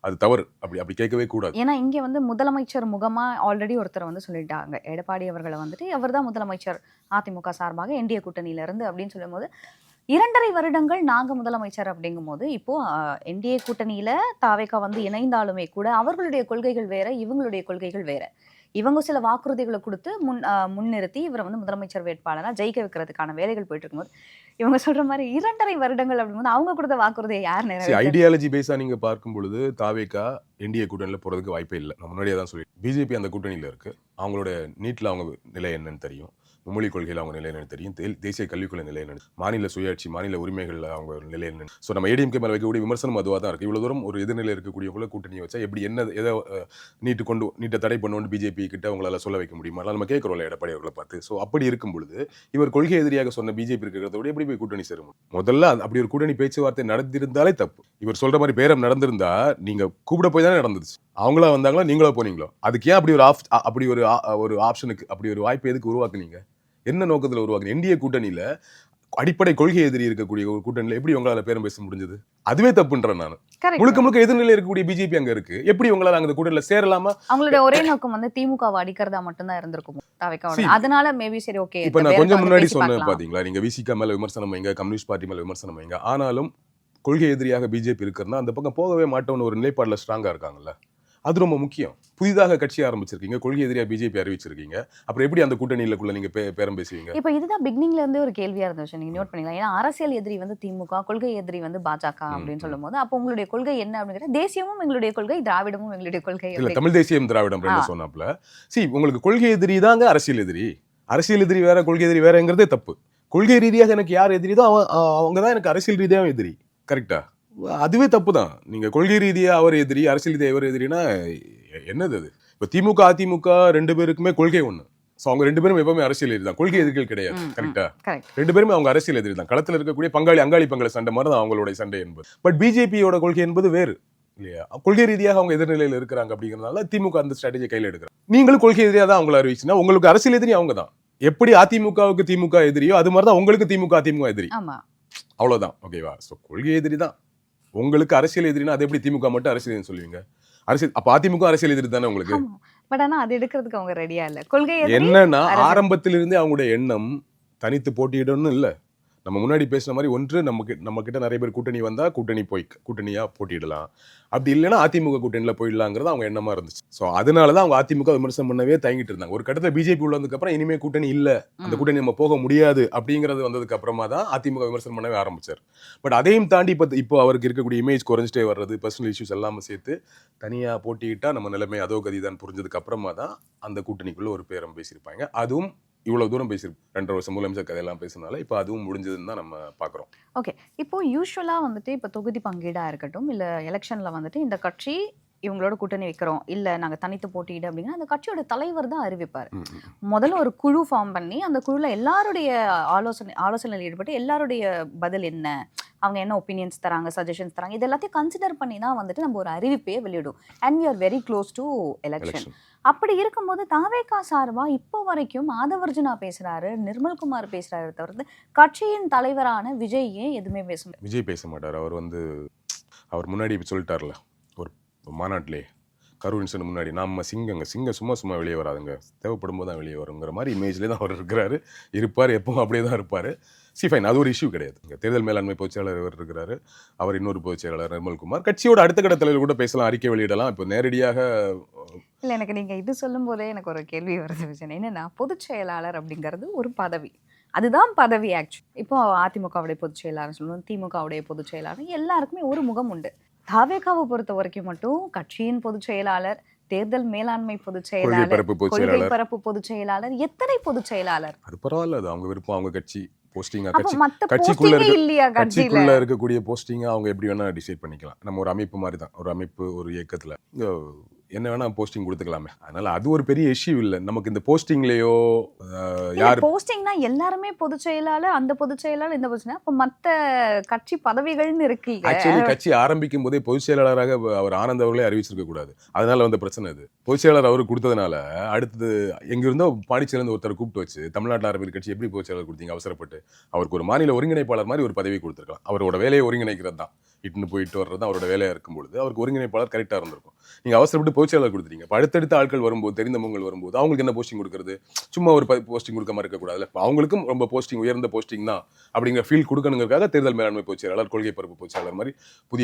அது தவறு. அப்படி கேட்கவே கூடாது. ஏன்னா இங்க வந்து முதலமைச்சர் முகமா ஆல்ரெடி ஒருத்தர் வந்து சொல்லிட்டாங்க, எடப்பாடி அவர்களை வந்துட்டு அவர் தான் முதலமைச்சர் அதிமுக சார்பாக என்டிஏ கூட்டணியில இருந்து அப்படின்னு சொல்லும் போது 2.5 வருடங்கள் நாங்க முதலமைச்சர் அப்படிங்கும் போது இப்போ என்டிஏ கூட்டணியில தாவேகா வந்து இணைந்தாலுமே கூட அவர்களுடைய கொள்கைகள் வேற, இவங்களுடைய கொள்கைகள் வேற. இவங்க சில வாக்குறுதிகளை கொடுத்து முன்னிறுத்தி இவரை வந்து முதலமைச்சர் வேட்பாளராக ஜெயிக்க வைக்கிறதுக்கான வேலைகள் போயிட்டு இருக்கும்போது இவங்க சொல்ற மாதிரி 2.5 வருடங்கள் அப்படிங்கும்போது அவங்க கொடுத்த வாக்குறுதியை யார் நிறைவேற்ற? ஐடியாலஜி பேஸா நீங்க பார்க்கும் பொழுது தாவேகா என்டிஏ கூட்டணியில போறதுக்கு வாய்ப்பே இல்லை. நான் முன்னாடியே தான் சொல்லி, பிஜேபி அந்த கூட்டணியில இருக்கு. அவங்களோட நீட்ல அவங்க நிலை என்னன்னு தெரியும். மும்மொழி கொள்கையில் அவங்க நிலைநிறுத்த தெரியும், தேசிய கல்விக் கொள்கை நிலைநிறுத்த, மாநில சுயாட்சி, மாநில உரிமைகளில் அவங்க நிலைநிறுத்த. ஸோ நம்ம ஏடிஎம்கே மேலே வைக்கக்கூடிய விமர்சனம் அதுவாக தான் இருக்குது. இவ்வளோ தூரம் ஒரு எதிர்நிலை இருக்கக்கூடியவங்கள கூட்டணியை வச்சா எப்படி என்ன எதை நீட்டை தடை பண்ணுவோன்னு பிஜேபி கிட்ட அவங்களால சொல்ல வைக்க முடியுமா? நம்ம கேட்குறோம்ல எடப்பாடி அவர்களை பார்த்து. ஸோ அப்படி இருக்கும் பொழுது இவர் கொள்கை எதிரியாக சொன்ன பிஜேபி இருக்கிறத விட எப்படி போய் கூட்டணி சேரும்? முதல்ல அப்படி ஒரு கூட்டணி பேச்சுவார்த்தை நடந்திருந்தாலே தப்பு. இவர் சொல்ற மாதிரி பேரம் நடந்திருந்தா நீங்க கூப்பிட போய் தானே நடந்துச்சு. அவங்களா வந்தாங்களா நீங்களா போனீங்களோ? அதுக்கு ஏன் அப்படி ஒரு ஆப்ஷனுக்கு அப்படி ஒரு வாய்ப்பு எதுக்கு உருவாக்குனீங்க? என்ன நோக்கத்துல உருவாக்குனீங்க? என்டிஏ கூட்டணியில அடிப்படை கொள்கை எதிரி இருக்கக்கூடிய ஒரு கூட்டணியில எப்படி உங்களால பேரம் பேச முடிஞ்சது? அதுவே தப்புன்றேன் நான். முழுக்க முழுக்க எதிர்நிலை இருக்கக்கூடிய பிஜேபி அங்க இருக்கு. எப்படி உங்களால அந்த கூட்டணியில சேரலாமா? அவங்களோட ஒரே நோக்கம் வந்து திமுகவை அடிக்கிறதா மட்டும்தான் இருந்திருக்கும். அதனால மேபி சரி ஓகே. இப்ப நான் கொஞ்சம் முன்னாடி சொன்னேன் பாத்தீங்களா, நீங்க விசிகா மேல விமர்சனம் வைங்க, கம்யூனிஸ்ட் பார்ட்டி மேல விமர்சனம் வைங்க, ஆனாலும் கொள்கை எதிரியாக பிஜேபி இருக்கிறதுனா அந்த பக்கம் போகவே மாட்டோம்னு ஒரு நிலைப்பாடுல ஸ்ட்ராங்கா இருக்காங்கல்ல. அது ரொம்ப முக்கியம். புதிதாக கட்சி ஆரம்பிச்சிருக்கீங்க, கொள்கை எதிரியா பிஜேபி அறிவிச்சிருக்கீங்க, அப்புறம் எப்படி அந்த கூட்டணியிலக்குள்ள நீங்க பேரம் பேசுவீங்க? இப்போ இதுதான் பிகினிங்ல இருந்தே ஒரு கேள்வியா இருந்துச்சு, நீங்க நோட் பண்ணிக்கலாம். ஏன்னா அரசியல் எதிரி வந்து திமுக, கொள்கை எதிரி வந்து பாஜக அப்படின்னு சொல்லும் போது அப்போ உங்களுடைய கொள்கை என்ன அப்படின்னு, தேசியமும் எங்களுடைய கொள்கை, திராவிடமும் எங்களுடைய கொள்கை. இல்ல, தமிழ் தேசியம் திராவிடம் ரெண்டு சொன்னாப்ல. உங்களுக்கு கொள்கை எதிரி தாங்க அரசியல் எதிரி. அரசியல் எதிரி வேற, கொள்கை எதிரி வேறங்கிறதே தப்பு. கொள்கை ரீதியாக எனக்கு யார் எதிரிதோ அவங்க தான் எனக்கு அரசியல் ரீதியாக எதிரி. கரெக்டா? அதுவே தப்பு தான். நீங்க கொள்கை ரீதியா அவர் எதிரி, அரசியல் ரீதியா இவர் எதிரினா என்னது அது? இப்ப திமுக அதிமுக ரெண்டு பேருக்குமே கொள்கை ஒண்ணு. ஸோ அவங்க ரெண்டு பேரும் எப்பவுமே அரசியல் எதிரி தான், கொள்கை எதிரிகள் கிடையாது. கரெக்டா? ரெண்டு பேருமே அவங்க அரசியல் எதிரி தான். களத்தில் இருக்கக்கூடிய அங்காளி பங்காளி சண்டை மாதிரி தான் அவங்களுடைய சண்டை என்பது. பட் பிஜேபியோட கொள்கை என்பது வேறு இல்லையா? கொள்கை ரீதியாக அவங்க எதிர்நிலையில் இருக்கிறாங்க அப்படிங்கிறதுனால திமுக அந்த ஸ்ட்ராட்டஜி கையில் எடுக்கிறாங்க. நீங்களும் கொள்கை எதிரியா தான் அவங்களை அறிவிச்சுன்னா உங்களுக்கு அரசியல் எதிரி அவங்க தான். எப்படி அதிமுகவுக்கு திமுக எதிரியோ அது மாதிரி தான் உங்களுக்கு திமுக அதிமுக எதிரி. அவ்வளவுதான். ஓகேவா? ஸோ கொள்கை எதிரி தான் உங்களுக்கு. அரசியல் எதிரினா அது எப்படி திமுக மட்டும் அரசியல் சொல்லுவீங்க? அரசியல் அப்ப அதிமுக அரசியல் எதிரி தானே உங்களுக்கு. பட் ஆனா அது எடுக்கிறதுக்கு அவங்க ரெடியா இல்ல. கொள்கை என்னன்னா ஆரம்பத்திலிருந்தே அவங்களுடைய எண்ணம் தனித்து போட்டியிடணும் இல்ல. நம்ம முன்னாடி பேசுன மாதிரி ஒன்று நம்ம கிட்ட நிறைய பேர் கூட்டணி வந்தா கூட்டணியா போட்டியிடலாம், அப்படி இல்லைன்னா அதிமுக கூட்டணியில போயிடலாங்கிறது அவங்க எண்ணமா இருந்துச்சு. ஸோ அதனாலதான் அவங்க அதிமுக விமர்சனம் பண்ணவே தயங்கிட்டு இருந்தாங்க. ஒரு கட்டத்தில் பிஜேபி உள்ளதுக்கு அப்புறம் இனிமே கூட்டணி இல்ல, அந்த கூட்டணி நம்ம போக முடியாது அப்படிங்கிறது வந்ததுக்கு அப்புறமா தான் அதிமுக விமர்சனம் பண்ணவே ஆரம்பிச்சார். பட் அதையும் தாண்டி இப்போ அவருக்கு இருக்கக்கூடிய இமேஜ் குறைஞ்சிட்டே வர்றது, பர்சனல் இஷ்யூஸ் எல்லாமே சேர்த்து தனியா போட்டியிட்டா நம்ம நிலைமை அதோ கதி தான் புரிஞ்சதுக்கு அப்புறமா தான் அந்த கூட்டணிக்குள்ள ஒரு பேரம் பேசியிருப்பாங்க. அதுவும் இவ்வளவு தூரம் பேசியிருப்போம். 2.5 வருஷம் முதலமைச்சர் கதையெல்லாம் பேசினால இப்போ அதுவும் முடிஞ்சதுன்னு தான் நம்ம பார்க்குறோம். ஓகே. இப்போ யூஸ்வலாக வந்துட்டு இப்போ தொகுதி பங்கீடாக இருக்கட்டும், இல்லை எலெக்ஷனில் வந்துட்டு இந்த கட்சி இவங்களோட கூட்டணி வைக்கிறோம், இல்லை நாங்கள் தனித்து போட்டியிட அப்படின்னா அந்த கட்சியோட தலைவர் தான் அறிவிப்பார். முதல்ல ஒரு குழு ஃபார்ம் பண்ணி அந்த குழுவில் எல்லாருடைய ஆலோசனையில் ஈடுபட்டு எல்லாருடைய பதில் என்ன, அவங்க என்ன ஒப்பீனியன்ஸ் தராங்க, சஜஷன்ஸ் தராங்க, இது எல்லாத்தையும் கன்சிடர் பண்ணி தான் வந்துட்டு நம்ம ஒரு அறிவிப்பையே வெளியிடும். And we are very close to election. அப்படி இருக்கும்போது தாவேகா சார்பா இப்போ வரைக்கும் ஆதவர்ஜுனா பேசுறாரு, நிர்மல்குமார் பேசுறாரு தவிர்த்து கட்சியின் தலைவரான விஜய் ஏன் எதுவுமே பேச மாட்டார்? விஜய் பேச மாட்டார். அவர் முன்னாடி சொல்லிட்டார்ல ஒரு மாநாட்டிலே, கரூர் இன்சிடென்ட் முன்னாடி, நம்ம சிங்கம் சும்மா வெளியே வராதுங்க, தேவைப்படும் போது தான் வெளியே வருங்கிற மாதிரி இமேஜ்லேயே தான் அவர் இருப்பார், எப்பவும் அப்படியே தான் இருப்பார். ஃபைன், அது ஒரு இஷ்யூ கிடையாது. தேர்தல் மேலாண்மை பொதுச்செயலாளர் இவர் இருக்கிறாரு, அவர் இன்னொரு பொதுச்செயலாளர் நிர்மல்குமார், கட்சியோட அடுத்த கட்ட தலைவர் கூட பேசலாம், அறிக்கை வெளியிடலாம். இப்போ நேரடியாக இல்லை, எனக்கு நீங்கள் இது சொல்லும் போதே எனக்கு ஒரு கேள்வி வருது விஷயம் என்னன்னா, பொதுச் செயலாளர் அப்படிங்கிறது ஒரு பதவி, அதுதான் பதவி ஆக்சுவலி. இப்போ அதிமுகவுடைய பொதுச் செயலாளர் சொல்லணும், திமுகவுடைய பொதுச் செயலாளர், எல்லாருக்குமே ஒரு முகம் உண்டு. தாவேகாவை பொறுத்த வரைக்கும் மட்டும் கட்சியின் பொதுச் செயலாளர், தேர்தல் மேலாண்மை பொதுச் செயலாளர், கொள்கை பரப்பு பொதுச் செயலாளர், எத்தனை பொதுச் செயலாளர்? அது பரவாயில்ல, அது அவங்க விருப்பம், அவங்க கட்சி போஸ்டிங்கா, கட்சிக்குள்ள இருக்கக்கூடிய போஸ்டிங்கா அவங்க எப்படி வேணா டிசைட் பண்ணிக்கலாம். நம்ம ஒரு அமைப்பு மாதிரி தான், ஒரு அமைப்பு, ஒரு இயக்கத்துல என்ன வேணா போஸ்டிங் கொடுத்துக்கலாமே. அதனால அது ஒரு பெரிய இஷ்யூ இல்லை நமக்கு. இந்த போஸ்டிங்லயோ யார் போஸ்டிங்னா எல்லாருமே பொதுச் செயலாளர், அந்த பொதுச் செயலாளர், இந்த பொதுச் செயலாளர், அப்ப மத்த கட்சி பதவிகள்னு இருக்கு. ஆக்சுவலி கட்சி ஆரம்பிக்கும் போதே பொதுச் செயலாளராக அவர் ஆனந்த் அவர்களே அறிவிச்சிருக்க கூடாது. அதனால வந்த பிரச்சனை அது. பொதுச் செயலாளர் அவருக்கு கொடுத்ததுனால அடுத்தது எங்க இருந்தோ பாண்டிச்சேரியிலிருந்து ஒருத்தர் கூப்பிட்டு வச்சு தமிழ்நாட்டில் ஆரம்பிக்கிற கட்சி எப்படி பொதுச் செயலாளர் கொடுத்தீங்க அவசரப்பட்டு? அவருக்கு ஒரு மாநில ஒருங்கிணைப்பாளர் மாதிரி ஒரு பதவி கொடுத்துருக்கலாம். அவரோட வேலையை ஒருங்கிணைக்கிறது தான், இட்டுன்னு போயிட்டு வர்றது அவரோட வேலையா இருக்கும்பொழுது அவருக்கு ஒருங்கிணைப்பாளர் கரெக்டா இருந்திருக்கும். நீங்க அவசரப்பட்டு பொதுச்செயலாளர் கொடுத்துட்டீங்க. அடுத்தடுத்த ஆட்கள் வரும்போது, தெரிந்தவங்க வரும்போது அவங்களுக்கு என்ன போஸ்டிங் கொடுக்கறது? சும்மா ஒரு போஸ்டிங் கொடுக்காம இருக்கக்கூடாது. அவங்களுக்கும் ரொம்ப போஸ்டிங், உயர்ந்த போஸ்டிங் தான் அப்படிங்கிற ஃபீல் கொடுக்கணுங்கிறதுக்காக தேர்தல் மேலாண்மை பொதுச்செயலாளர், கொள்கை பரப்பு பொதுச்செயலாளர் மாதிரி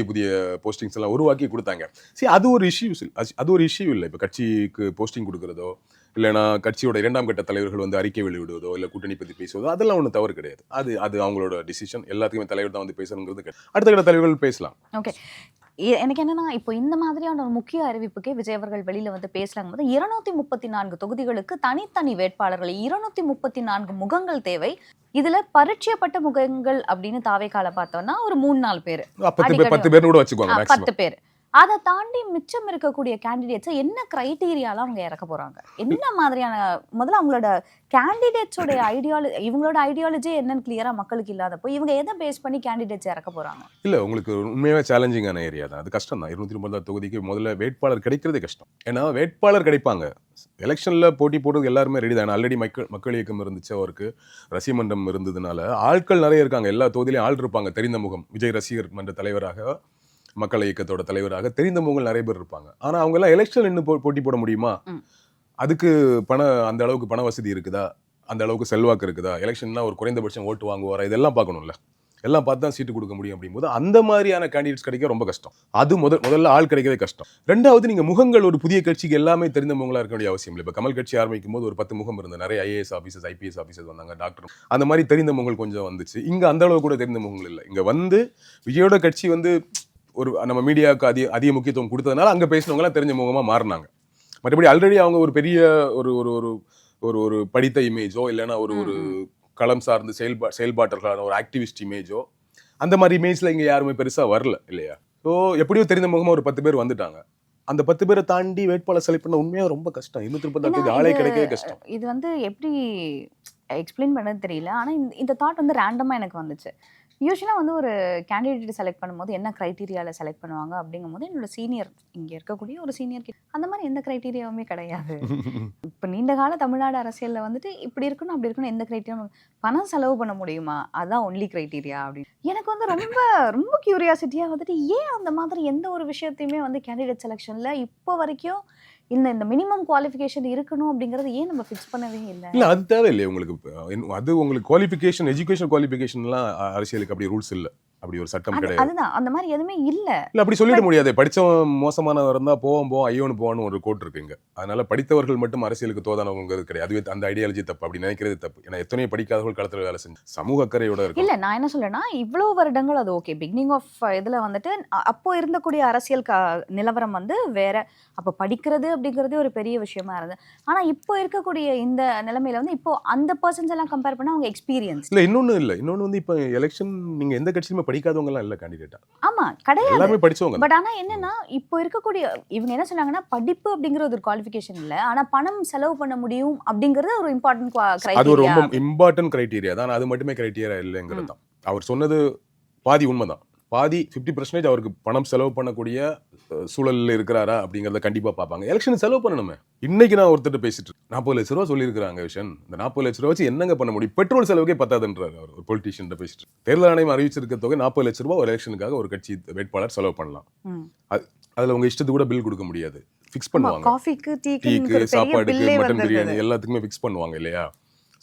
புதிய போஸ்டிங்ஸ் எல்லாம் உருவாக்கி கொடுத்தாங்க. சரி, அது ஒரு இஷ்யூ இல்லை. இப்போ கட்சிக்கு போஸ்டிங் கொடுக்கறதோ, இல்லைனா கட்சியோட 2ஆம் கட்ட தலைவர்கள் வந்து அறிக்கை வெளியிடுவதோ, இல்லை கூட்டணி பற்றி பேசுவதோ, அதெல்லாம் ஒன்றும் தவறு கிடையாது. அது அவங்களோட டிசிஷன். எல்லாத்துக்குமே தலைவர் தான் வந்து பேசணுங்கிறது. அடுத்த கட்ட தலைவர்கள் பேசலாம். ஓகே. எனக்கு என்னன்னா இப்போ இந்த மாதிரியான ஒரு முக்கிய அறிவிப்புக்கே விஜய் அவர்கள் வெளியில வந்து பேசலாங்க போது 234 தொகுதிகளுக்கு தனித்தனி வேட்பாளர்கள் 234 முகங்கள் தேவை. இதுல பரிச்சயப்பட்ட முகங்கள் அப்படின்னு தாவேக்கால பார்த்தோம்னா ஒரு 3-4 பேர், 10 பேர் கூட வச்சுக்கோங்க 10 மேக்ஸிமம். பேர். அதை தாண்டி மிச்சம் இருக்கக்கூடிய கேண்டிடேட்ஸை என்ன கிரைட்டீரியால அவங்க இறக்க போறாங்க, என்ன மாதிரியான முதல்ல அவங்களோட கேண்டிடேட்ஸோட இவங்களோட ஐடியாலஜி என்னன்னு கிளியரா மக்களுக்கு இல்லாதப்போ இவங்க எதை பேஸ் பண்ணி கேண்டிடேட்ஸ் இறக்க போறாங்க? இல்ல உங்களுக்கு உண்மையாவே சேலஞ்சிங்கான ஏரியா தான், அது கஷ்டம் தான். 236 தொகுதிக்கு முதல்ல வேட்பாளர் கிடைக்கிறதே கஷ்டம். ஏன்னா வேட்பாளர் கிடைப்பாங்க, எலெக்ஷன்ல போட்டி போடுறது எல்லாருமே ரெடி தான். ஆல்ரெடி மக்கள் இயக்கம் இருந்துச்சு, அவருக்கு ரசிக மன்றம் இருந்ததுனால ஆட்கள் நிறைய இருக்காங்க, எல்லா தொகுதியிலையும் ஆள் இருப்பாங்க. தெரிந்த முகம், விஜய் ரசிகர் மன்ற தலைவராக, மக்கள் இயக்கத்தோட தலைவராக தெரிந்த முகங்கள் நிறைய பேர் இருப்பாங்க. ஆனா அவங்க எல்லாம் எலெக்ஷன் நின்று போட்டி போட முடியுமா? அதுக்கு அந்த அளவுக்கு பண வசதி இருக்குதா, அந்த அளவுக்கு செல்வாக்கு இருக்குதா, எலெக்ஷன்னா ஒரு குறைந்தபட்சம் ஓட்டு வாங்குவாரா, இதெல்லாம் பார்க்கணும்ல. எல்லாம் பார்த்து தான் சீட்டு கொடுக்க முடியும். அப்படிங்கும்போது அந்த மாதிரியான கேண்டிடேட்ஸ் கிடைக்க ரொம்ப கஷ்டம். அது முதல்ல ஆள் கிடைக்கிறதே கஷ்டம். ரெண்டாவது, நீங்க முகங்கள் ஒரு புதிய கட்சிக்கு எல்லாமே தெரிந்த முகங்களா இருக்க வேண்டிய அவசியம் இல்லை. இப்போ கமல் கட்சி ஆரம்பிக்கும் போது ஒரு 10 முகம் இருந்தது, நிறைய IAS ஆஃபீஸர்ஸ் IPS ஆஃபீஸர்ஸ் வந்தாங்க, டாக்டர், அந்த மாதிரி தெரிந்த முகங்கள் கொஞ்சம் வந்துச்சு. இங்க அந்த அளவு கூட தெரிந்த முகங்கள் இல்லை. இங்க வந்து விஜயோட கட்சி வந்து ஒரு நம்ம மீடியாவுக்கு அதிக முக்கியத்துவம் கொடுத்ததுனால அங்க பேசினவங்கலாம் தெரிஞ்ச முகமா மாறினாங்க. மற்றபடி ஆல்ரெடி அவங்க ஒரு பெரிய ஒரு ஒரு ஒரு ஒரு படித்த இமேஜோ இல்லைன்னா ஒரு ஒரு களம் சார்ந்து செயல்பாட்டர்களான ஒரு ஆக்டிவிஸ்ட் இமேஜோ அந்த மாதிரி இமேஜ்ல இங்க யாருமே பெருசா வரல இல்லையா. ஸோ எப்படியோ தெரிந்த முகமா ஒரு 10 பேர் வந்துட்டாங்க. அந்த 10 பேரை தாண்டி வேட்பாளர் செலக்ட் பண்ண உண்மையா ரொம்ப கஷ்டம். 236 ஆளே கிடைக்கவே கஷ்டம். இது வந்து எப்படி எக்ஸ்பிளைன் பண்ணது தெரியல. ஆனா இந்த தாட் வந்து ரேண்டமா எனக்கு வந்துச்சு. யூஸ்வலாக வந்து ஒரு கேண்டிடேட் செலக்ட் பண்ணும்போது என்ன க்ரைட்டீரியாவில் செலக்ட் பண்ணுவாங்க அப்படிங்கும் போது என்னோட சீனியர், இங்கே இருக்கக்கூடிய ஒரு சீனியர் அந்த மாதிரி எந்த க்ரைட்டீரியாவுமே கிடையாது. இப்போ நீண்ட கால தமிழ்நாடு அரசியலில் வந்துட்டு இப்படி இருக்கணும் அப்படி இருக்கணும், எந்த க்ரைட்டீரியா, பணம் செலவு பண்ண முடியுமா, அதான் ஒன்லி க்ரைட்டீரியா அப்படின்னு. எனக்கு வந்து ரொம்ப ரொம்ப கியூரியாசிட்டியாக வந்துட்டு ஏன் அந்த மாதிரி எந்த ஒரு விஷயத்தையுமே வந்து கேண்டிடேட் செலெக்ஷனில் இப்போ வரைக்கும் இந்த மினிமம் குவாலிஃபிகேஷன் இருக்கணும் அப்படிங்கறது ஏன் நம்ம ஃபிக்ஸ் பண்ணவே இல்லை? இல்ல அது தேவையில்லை உங்களுக்கு. அது உங்களுக்கு குவாலிஃபிகேஷன், எஜுகேஷன் குவாலிஃபிகேஷன்லாம் அரசியலுக்கு அப்படி ரூல்ஸ் இல்லை, அப்படி ஒரு சட்டம் கிடையாது. அதுதான், அந்த மாதிரி எதுவுமே இல்ல. இல்ல அப்படி சொல்லிட முடியாது. படிச்சவன் மோசமானவர் இருந்தா போவோம் ஐயோன்னு போவான்னு ஒரு கோட் இருக்குங்க. அதனால படித்தவர்கள் மட்டும் அரசியலுக்கு தோதானவங்கிறது கிடையாது. அதுவே அந்த ஐடியாலஜி தப்பு, அப்படி நினைக்கிறது தப்பு. ஏன்னா எத்தனையோ படிக்காதவர்கள் களத்துல வேலை செஞ்சு சமூக அக்கறையோட இருக்கு. இல்ல நான் என்ன சொல்றேன்னா, இவ்வளவு வருடங்கள் அது ஓகே, பிகினிங் ஆஃப் இதுல வந்துட்டு அப்போ இருந்தக்கூடிய அரசியல் நிலவரம் வந்து வேற. அப்போ படிக்கிறது அப்படிங்கறதே ஒரு பெரிய விஷயமா இருந்தது. ஆனா இப்போ இருக்கக்கூடிய இந்த நிலைமையில வந்து இப்போ அந்த பர்சன்ஸ் எல்லாம் கம்பேர் பண்ணா அவங்க எக்ஸ்பீரியன்ஸ் இல்ல. இன்னொன்னு வந்து இப்போ எலெக்ஷன் நீங்க எந்த கட்சியுமே படிக்காதவங்க எல்லாம் இல்ல கேண்டிடேட்டா. ஆமா கிடையாது, எல்லாமே படிச்சவங்க. பட் ஆனா என்னன்னா இப்போ இருக்கக்கூடிய இவங்க என்ன சொன்னாங்கன்னா, படிப்பு அப்படிங்கறது ஒரு குவாலிஃபிகேஷன் இல்ல, ஆனா பணம் செலவு பண்ண முடியும் அப்படிங்கறது ஒரு இம்பார்ட்டன்ட் கிரைட்டீரியா. அது ஒரு ரொம்ப இம்பார்ட்டன்ட் கிரைட்டீரியா தான். அது மட்டுமே கிரைட்டீரியா இல்லைங்கிறது தான். அவர் சொன்னது பாதி உண்மைதான். பாதி 50% அவருக்கு பணம் செலவு பண்ணக்கூடிய சூழலில் இருக்கிறாரா அப்படிங்கிறத கண்டிப்பா பார்ப்பாங்க. எலெக்ஷன் செலவு பண்ணணுமே. இன்னைக்கு நான் ஒருத்தர் பேசிட்டு 40 லட்ச ரூபா சொல்லியிருக்காங்க விஷன். இந்த 40 லட்ச ரூபா வச்சு என்னங்க பண்ண முடியும்? பெட்ரோல் செலவுக்கே பத்தாதுன்றாரு அவர், ஒரு பொலிட்டீஷியன் பேசிட்டு. தேர்தல் ஆணையம் அறிவிச்சிருக்க தொகை 40 லட்ச ரூபா ஒரு எலெக்ஷனுக்காக ஒரு கட்சி வேட்பாளர் செலவு பண்ணலாம். அதுல உங்க இஷ்டத்துக்கு கூட பில் கொடுக்க முடியாது, ஃபிக்ஸ் பண்ணுவாங்க. காஃபிக்கு, டீக்கு, சாப்பாடுக்கு, மட்டன் பிரியாணி எல்லாத்துக்குமே ஃபிக்ஸ் பண்ணுவாங்க இல்லையா.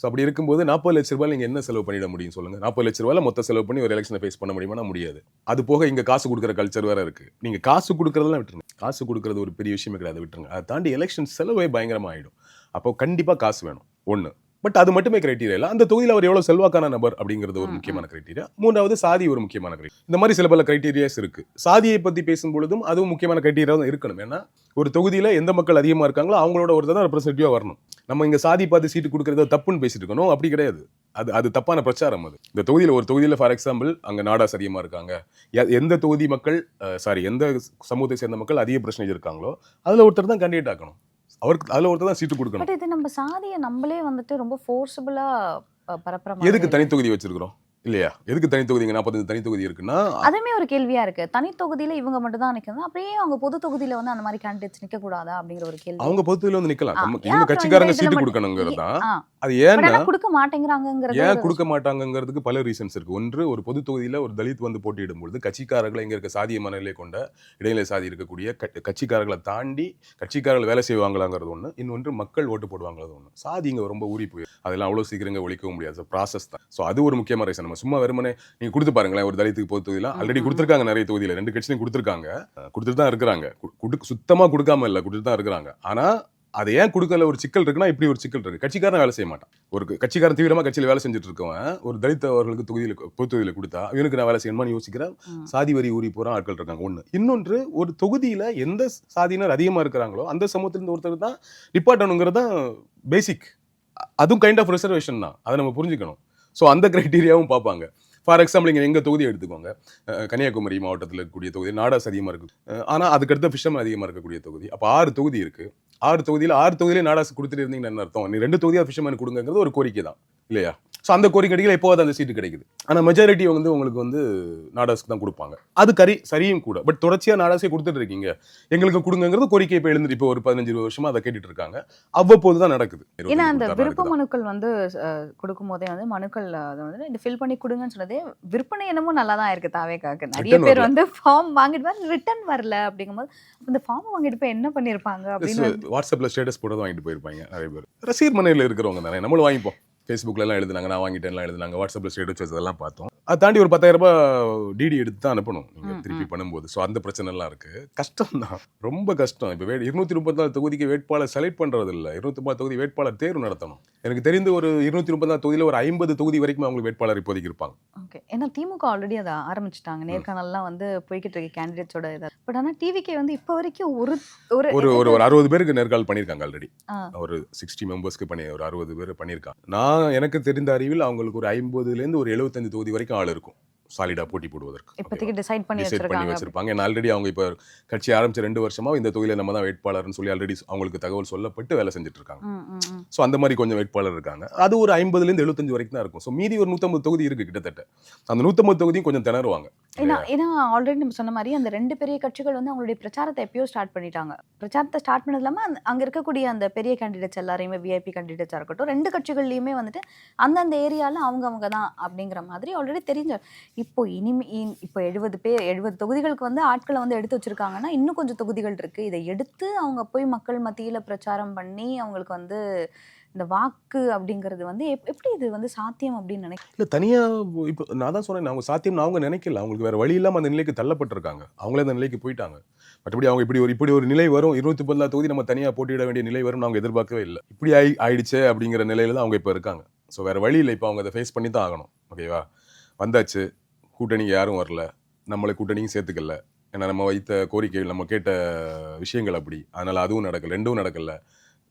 ஸோ அப்படி இருக்கும்போது 40 லட்ச ரூபாய் நீங்கள் என்ன செலவு பண்ணிட முடியும் சொல்லுங்க? 40 லட்ச ரூபாயில் மொத்த செலவு பண்ணி ஒரு எலெக்ஷனை ஃபேஸ் பண்ண முடியுமா? முடியாது. அது போக இங்கே காசு கொடுக்குற கல்ச்சர் வேற இருக்கு. நீங்கள் காசு கொடுக்குறதெல்லாம் விட்டுருங்க. காசு கொடுக்குறது ஒரு பெரிய விஷயமே கிடையாது, விட்டுருங்க. அதை தாண்டி எலெக்ஷன் செலவே பயங்கரமாக ஆகிடும். அப்போ கண்டிப்பாக காசு வேணும் ஒன்று. பட் அது மட்டுமே கிரைட்டீரியா இல்லை. அந்த தொகுதியில் அவர் எவ்வளோ செல்வாக்கான நபர் அப்படிங்கிறது ஒரு முக்கியமான கிரைட்டீரியா. மூன்றாவது சாதி ஒரு முக்கியமான கிரைட்டீரியா. இந்த மாதிரி சில பல கிரைட்டீரியாஸ் இருக்கு. சாதியை பற்றி பேசும்பொழுதும் அதுவும் முக்கியமான கிரைட்டீரியா தான் இருக்கணும். ஏன்னா ஒரு தொகுதியில் எந்த மக்கள் அதிகமாக இருக்காங்களோ அவங்களோட ஒருத்தர் தான் ரெப்ரஸன்டேட்டிவாக வரணும். நம்ம இங்கே சாதி பார்த்து சீட்டு கொடுக்குறத தப்புன்னு பேசிட்டு இருக்கணும், அப்படி கிடையாது. அது தப்பான பிரச்சாரம். அது இந்த தொகுதியில் ஒரு தொகுதியில் ஃபார் எக்ஸாம்பிள் அங்கே நாடாஸ் அதிகமாக இருக்காங்க, எந்த தொகுதி மக்கள் எந்த சமூகத்தை சேர்ந்த மக்கள் அதிக பிரச்சனை இருக்காங்களோ அதில் ஒருத்தர் தான் கேண்டிடேட் ஆக்கணும். அவருக்கு அதில் ஒருத்தர் தான் சீட்டு கொடுக்கணும். பட் இது நம்ம சாதியை நம்மளே வந்துட்டு ரொம்ப ஃபோர்ஸபிளா பரப்புற எதுக்கு தனி தொகுதி வச்சிருக்கிறோம் இல்லையா? எதுக்கு தனி தொகுதி? 45 தனி தொகுதி இருக்குன்னா அதுமே ஒரு கேள்வியா இருக்கு. தனி தொகுதியில இவங்க மட்டும் தான் நிக்கணும், அப்படியே அவங்க பொது தொகுதியில வந்து அந்த மாதிரி கேண்டிடேட்ஸ் நிக்க கூடாதா அப்படிங்கிற ஒரு கேள்வி. அவங்க பொது தொகுதியில வந்து நிக்கலாம். இவங்க கட்சிக்காரங்க சீட்டு கொடுக்கணுங்கிறது தான். அது ஏன்னா கொடுக்க மாட்டேங்கிறாங்கிறது, ஏன் கொடுக்க மாட்டாங்கிறதுக்கு பல ரீசன்ஸ் இருக்கு. ஒன்று, ஒரு பொது தொகுதியில ஒரு தலித் வந்து போட்டியிடும் பொழுது கட்சிக்காரர்களை இங்க இருக்க சாதிய மனநிலை கொண்ட இடைநிலை சாதி இருக்கக்கூடிய கட்சிக்காரர்களை தாண்டி கட்சிக்காரர்கள் வேலை செய்வாங்களாங்கிறது ஒன்று. இன்னொன்று, மக்கள் ஓட்டு போடுவாங்கிறது ஒன்று. சாதி இங்க ரொம்ப ஊறி போய் அதெல்லாம் அவ்வளவு சீக்கிரம் ஒழிக்கவும் முடியாது, ப்ராசஸ் தான். ஸோ அது ஒரு முக்கியமான ரீசன். நம்ம சும்மா வெறுமனே நீங்க கொடுத்து பாருங்களேன், ஒரு தலித்துக்கு பொது தொகுதியில ஆல்ரெடி கொடுத்துருக்காங்க, நிறைய தொகுதியில 2 கட்சியும் கொடுத்துருக்காங்க, கொடுத்துட்டு தான் இருக்கிறாங்க. சுத்தமா கொடுக்காம இல்லை, கொடுத்துட்டு தான் இருக்கிறாங்க. ஆனா அதை ஏன் கொடுக்கல ஒரு சிக்கல் இருக்குன்னா இப்படி ஒரு சிக்கல் இருக்கு. கட்சிக்காரன் வேலை செய்ய மாட்டான். ஒரு கட்சிக்காரன் தீவிரமா கட்சியில் வேலை செஞ்சுட்டு இருக்கவன் ஒரு தலித் அவர்களுக்கு பொது தொகுதியில கொடுத்தா இவனுக்கு நான் வேலை செய்யணுமான்னு யோசிக்கிற சாதி வரி ஊறி போற ஆட்கள் இருக்காங்க. ஒண்ணு. இன்னொன்று, ஒரு தொகுதியில எந்த சாதியினர் அதிகமா இருக்கிறாங்களோ அந்த சமூகத்திலிருந்து ஒருத்தர் தான் டிபார்ட்மெண்ட்ங்கிறது தான் பேசிக். அதுவும் கைண்ட் ஆஃப் ரிசர்வேஷன் தான். அதை நம்ம புரிஞ்சுக்கணும். ஸோ அந்த கிரைட்டீரியாவும் பார்ப்பாங்க. ஃபார் எக்ஸாம்பிள் இங்கே எங்கள் தொகுதி எடுத்துக்கோங்க. கன்னியாகுமரி மாவட்டத்தில் இருக்கக்கூடிய தொகுதி நாடாஸ் அதிகமாக இருக்குது. ஆனால் அதுக்கடுத்த ஃபிஷர்மேன் அதிகமாக இருக்கக்கூடிய தொகுதி. அப்போ 6 தொகுதி இருக்குது. 6 தொகுதியிலே நாடாஸ் கொடுத்துட்டு இருந்தீங்கன்னு என்ன அர்த்தம்? நீ 2 தொகுதியாக ஃபிஷர்மேன் கொடுங்கிறது ஒரு கோரிக்கை தான் இல்லையா? ஸோ அந்த கோரிக்கைகள் எப்போவாது அந்த சீட்டு கிடைக்குது. ஆனால் மெஜாரிட்டி வந்து உங்களுக்கு வந்து நாடாஸ்க்கு தான் கொடுப்பாங்க. அது சரியும் கூட. பட் தொடர்ச்சியாக நாடாஸே கொடுத்துட்டு இருக்கீங்க, எங்களுக்கு கொடுங்கிறது கோரிக்கை இப்போ எழுந்துட்டு இப்போ ஒரு 15-20 வருஷமா அதை கேட்டுட்டு இருக்காங்க. அவ்வப்போது தான் நடக்குது. ஏன்னா அந்த விருப்ப மனுக்கள் வந்து கொடுக்கும் போதே வந்து மனுக்கள் அதை வந்து இந்த ஃபில் பண்ணி கொடுங்கன்னு சொன்னதே விற்பனை என்னமோ நல்லா தான் இருக்கு. தாவேக்காக்கு நிறைய பேர் வந்து ஃபார்ம் வாங்கிட்டு ரிட்டர்ன் வரல அப்படிங்கும்போது இந்த ஃபார்ம் வாங்கிட்டு போய் என்ன பண்ணிருப்பாங்க அப்படின்னு வாட்ஸ்அப்ல ஸ்டேட்டஸ் போட்டு வாங்கிட்டு போயிருப்பாங்க நிறைய பேர். ரசீர் மனையில் இருக்கிறவங்க தானே, நம்மளும் வாங்கிப்போம். ஃபேஸ்புக்ல எல்லாம் எழுதுனாங்க, நான் வாங்கிட்டேன்லாம் எழுதுனாங்க, வாட்ஸ்அப்ல ஸ்டேட்டஸ் வச்சதெல்லாம் பார்த்தோம். அதை தாண்டி ஒரு 10,000 ரூபாய் டிடி எடுத்து தான் அனுப்பணும் நீங்க திருப்பி பண்ணும்போது. ஸோ அந்த பிரச்சனை எல்லாம் இருக்கு. கஷ்டம் தான், ரொம்ப கஷ்டம். இப்போ 234 தொகுதிக்கு வேட்பாளர் செலக்ட் பண்றது இல்லை. 234 தொகுதி வேட்பாளர் தேர்வு நடத்தணும். எனக்கு தெரிந்து ஒரு 234 தொகுதியில ஒரு 50 தொகுதி வரைக்கும் அவங்களுக்கு வேட்பாளர் இப்போதைக்கு இருப்பாங்க. ஓகே. ஏன்னா திமுக ஆல்ரெடி அதை ஆரம்பிச்சிட்டாங்க. நேர்காணல்லாம் வந்து போய்கிட்டு இருக்கு கேண்டிடேட்ஸோட இதை. பட் ஆனால் டிவிக்கே வந்து இப்போ வரைக்கும் ஒரு ஒரு 60 பேருக்கு நேர்காணல் பண்ணியிருக்காங்க ஆல்ரெடி. ஒரு 60 மெம்பர்ஸ்க்கு ஒரு 60 பேர் பண்ணியிருக்காங்க. நான் எனக்கு தெரிந்த அறிவில் அவங்களுக்கு ஒரு 50லேருந்து ஒரு 75 தொகுதி வரைக்கும் ஆள் இருக்கும் சாலிடா போட்டி போடுவதற்கு. இப்போதைக்கு டிசைட் பண்ணி வச்சிருப்பாங்க. ஏன்னா ஆல்ரெடி அவங்க இப்போ கட்சி ஆரம்பிச்ச 2 வருஷமா இந்த தொகுதியில நம்ம தான் வேட்பாளர்னு சொல்லி ஆல்ரெடி அவங்களுக்கு தகவல் சொல்லப்பட்டு வேலை செஞ்சுட்டு இருக்காங்க. ஸோ அந்த மாதிரி கொஞ்சம் வேட்பாளர் இருக்காங்க. அது ஒரு 50லேருந்து 75 வரைக்கும் தான் இருக்கும். ஸோ மீதி ஒரு 150 தொகுதி இருக்கு கிட்டத்தட்ட. அந்த 150 தொகுதியும் கொஞ்சம் திணறுவாங்க. ஏன்னா ஆல்ரெடி நம்ம சொன்ன மாதிரி அந்த 2 பெரிய கட்சிகள் வந்து அவங்களுடைய பிரச்சாரத்தை எப்பயோ ஸ்டார்ட் பண்ணிட்டாங்க. பிரச்சாரத்தை ஸ்டார்ட் பண்ணது இல்லாமல் அங்க இருக்கக்கூடிய அந்த பெரிய கேண்டிடேட்ஸ் எல்லாரையுமே விஐபி கேண்டிடேட்ஸாக இருக்கட்டும் 2 கட்சிகள்லையுமே வந்துட்டு அந்தந்த ஏரியாவில் அவங்க தான் அப்படிங்கிற மாதிரி ஆல்ரெடி தெரிஞ்ச. இப்போ இப்போ 70 தொகுதிகளுக்கு வந்து ஆட்களை வந்து எடுத்து வச்சிருக்காங்கன்னா இன்னும் கொஞ்சம் தொகுதிகள் இருக்கு. இதை எடுத்து அவங்க போய் மக்கள் மத்தியில பிரச்சாரம் பண்ணி அவங்களுக்கு வந்து இந்த வாக்கு அப்படிங்கிறது வந்து எப்படி இது வந்து சாத்தியம் அப்படின்னு நினைக்கிறேன். இல்லை தனியாக இப்போ நான் தான் சொன்னேன், அவங்க சாத்தியம்னு அவங்க நினைக்கல. அவங்களுக்கு வேற வழி இல்லாமல் அந்த நிலைக்கு தள்ளப்பட்டிருக்காங்க. அவங்களே அந்த நிலைக்கு போயிட்டாங்க. மற்றபடி அவங்க இப்படி ஒரு நிலை வரும் 214 தொகுதி நம்ம தனியாக போட்டியிட வேண்டிய நிலை வரும் அவங்க எதிர்பார்க்கவே இல்லை. இப்படி ஆயிடுச்சே அப்படிங்கிற நிலையில தான் அவங்க இப்போ இருக்காங்க. ஸோ வேற வழி இல்லை. இப்போ அவங்க அதை ஃபேஸ் பண்ணி தான் ஆகணும். ஓகேவா? வந்தாச்சு, கூட்டணிக்கு யாரும் வரல, நம்மளை கூட்டணியும் சேர்த்துக்கல. ஏன்னா நம்ம வைத்த கோரிக்கைகள் நம்ம கேட்ட விஷயங்கள் அப்படி. அதனால அதுவும் நடக்கல, 2ம் நடக்கல.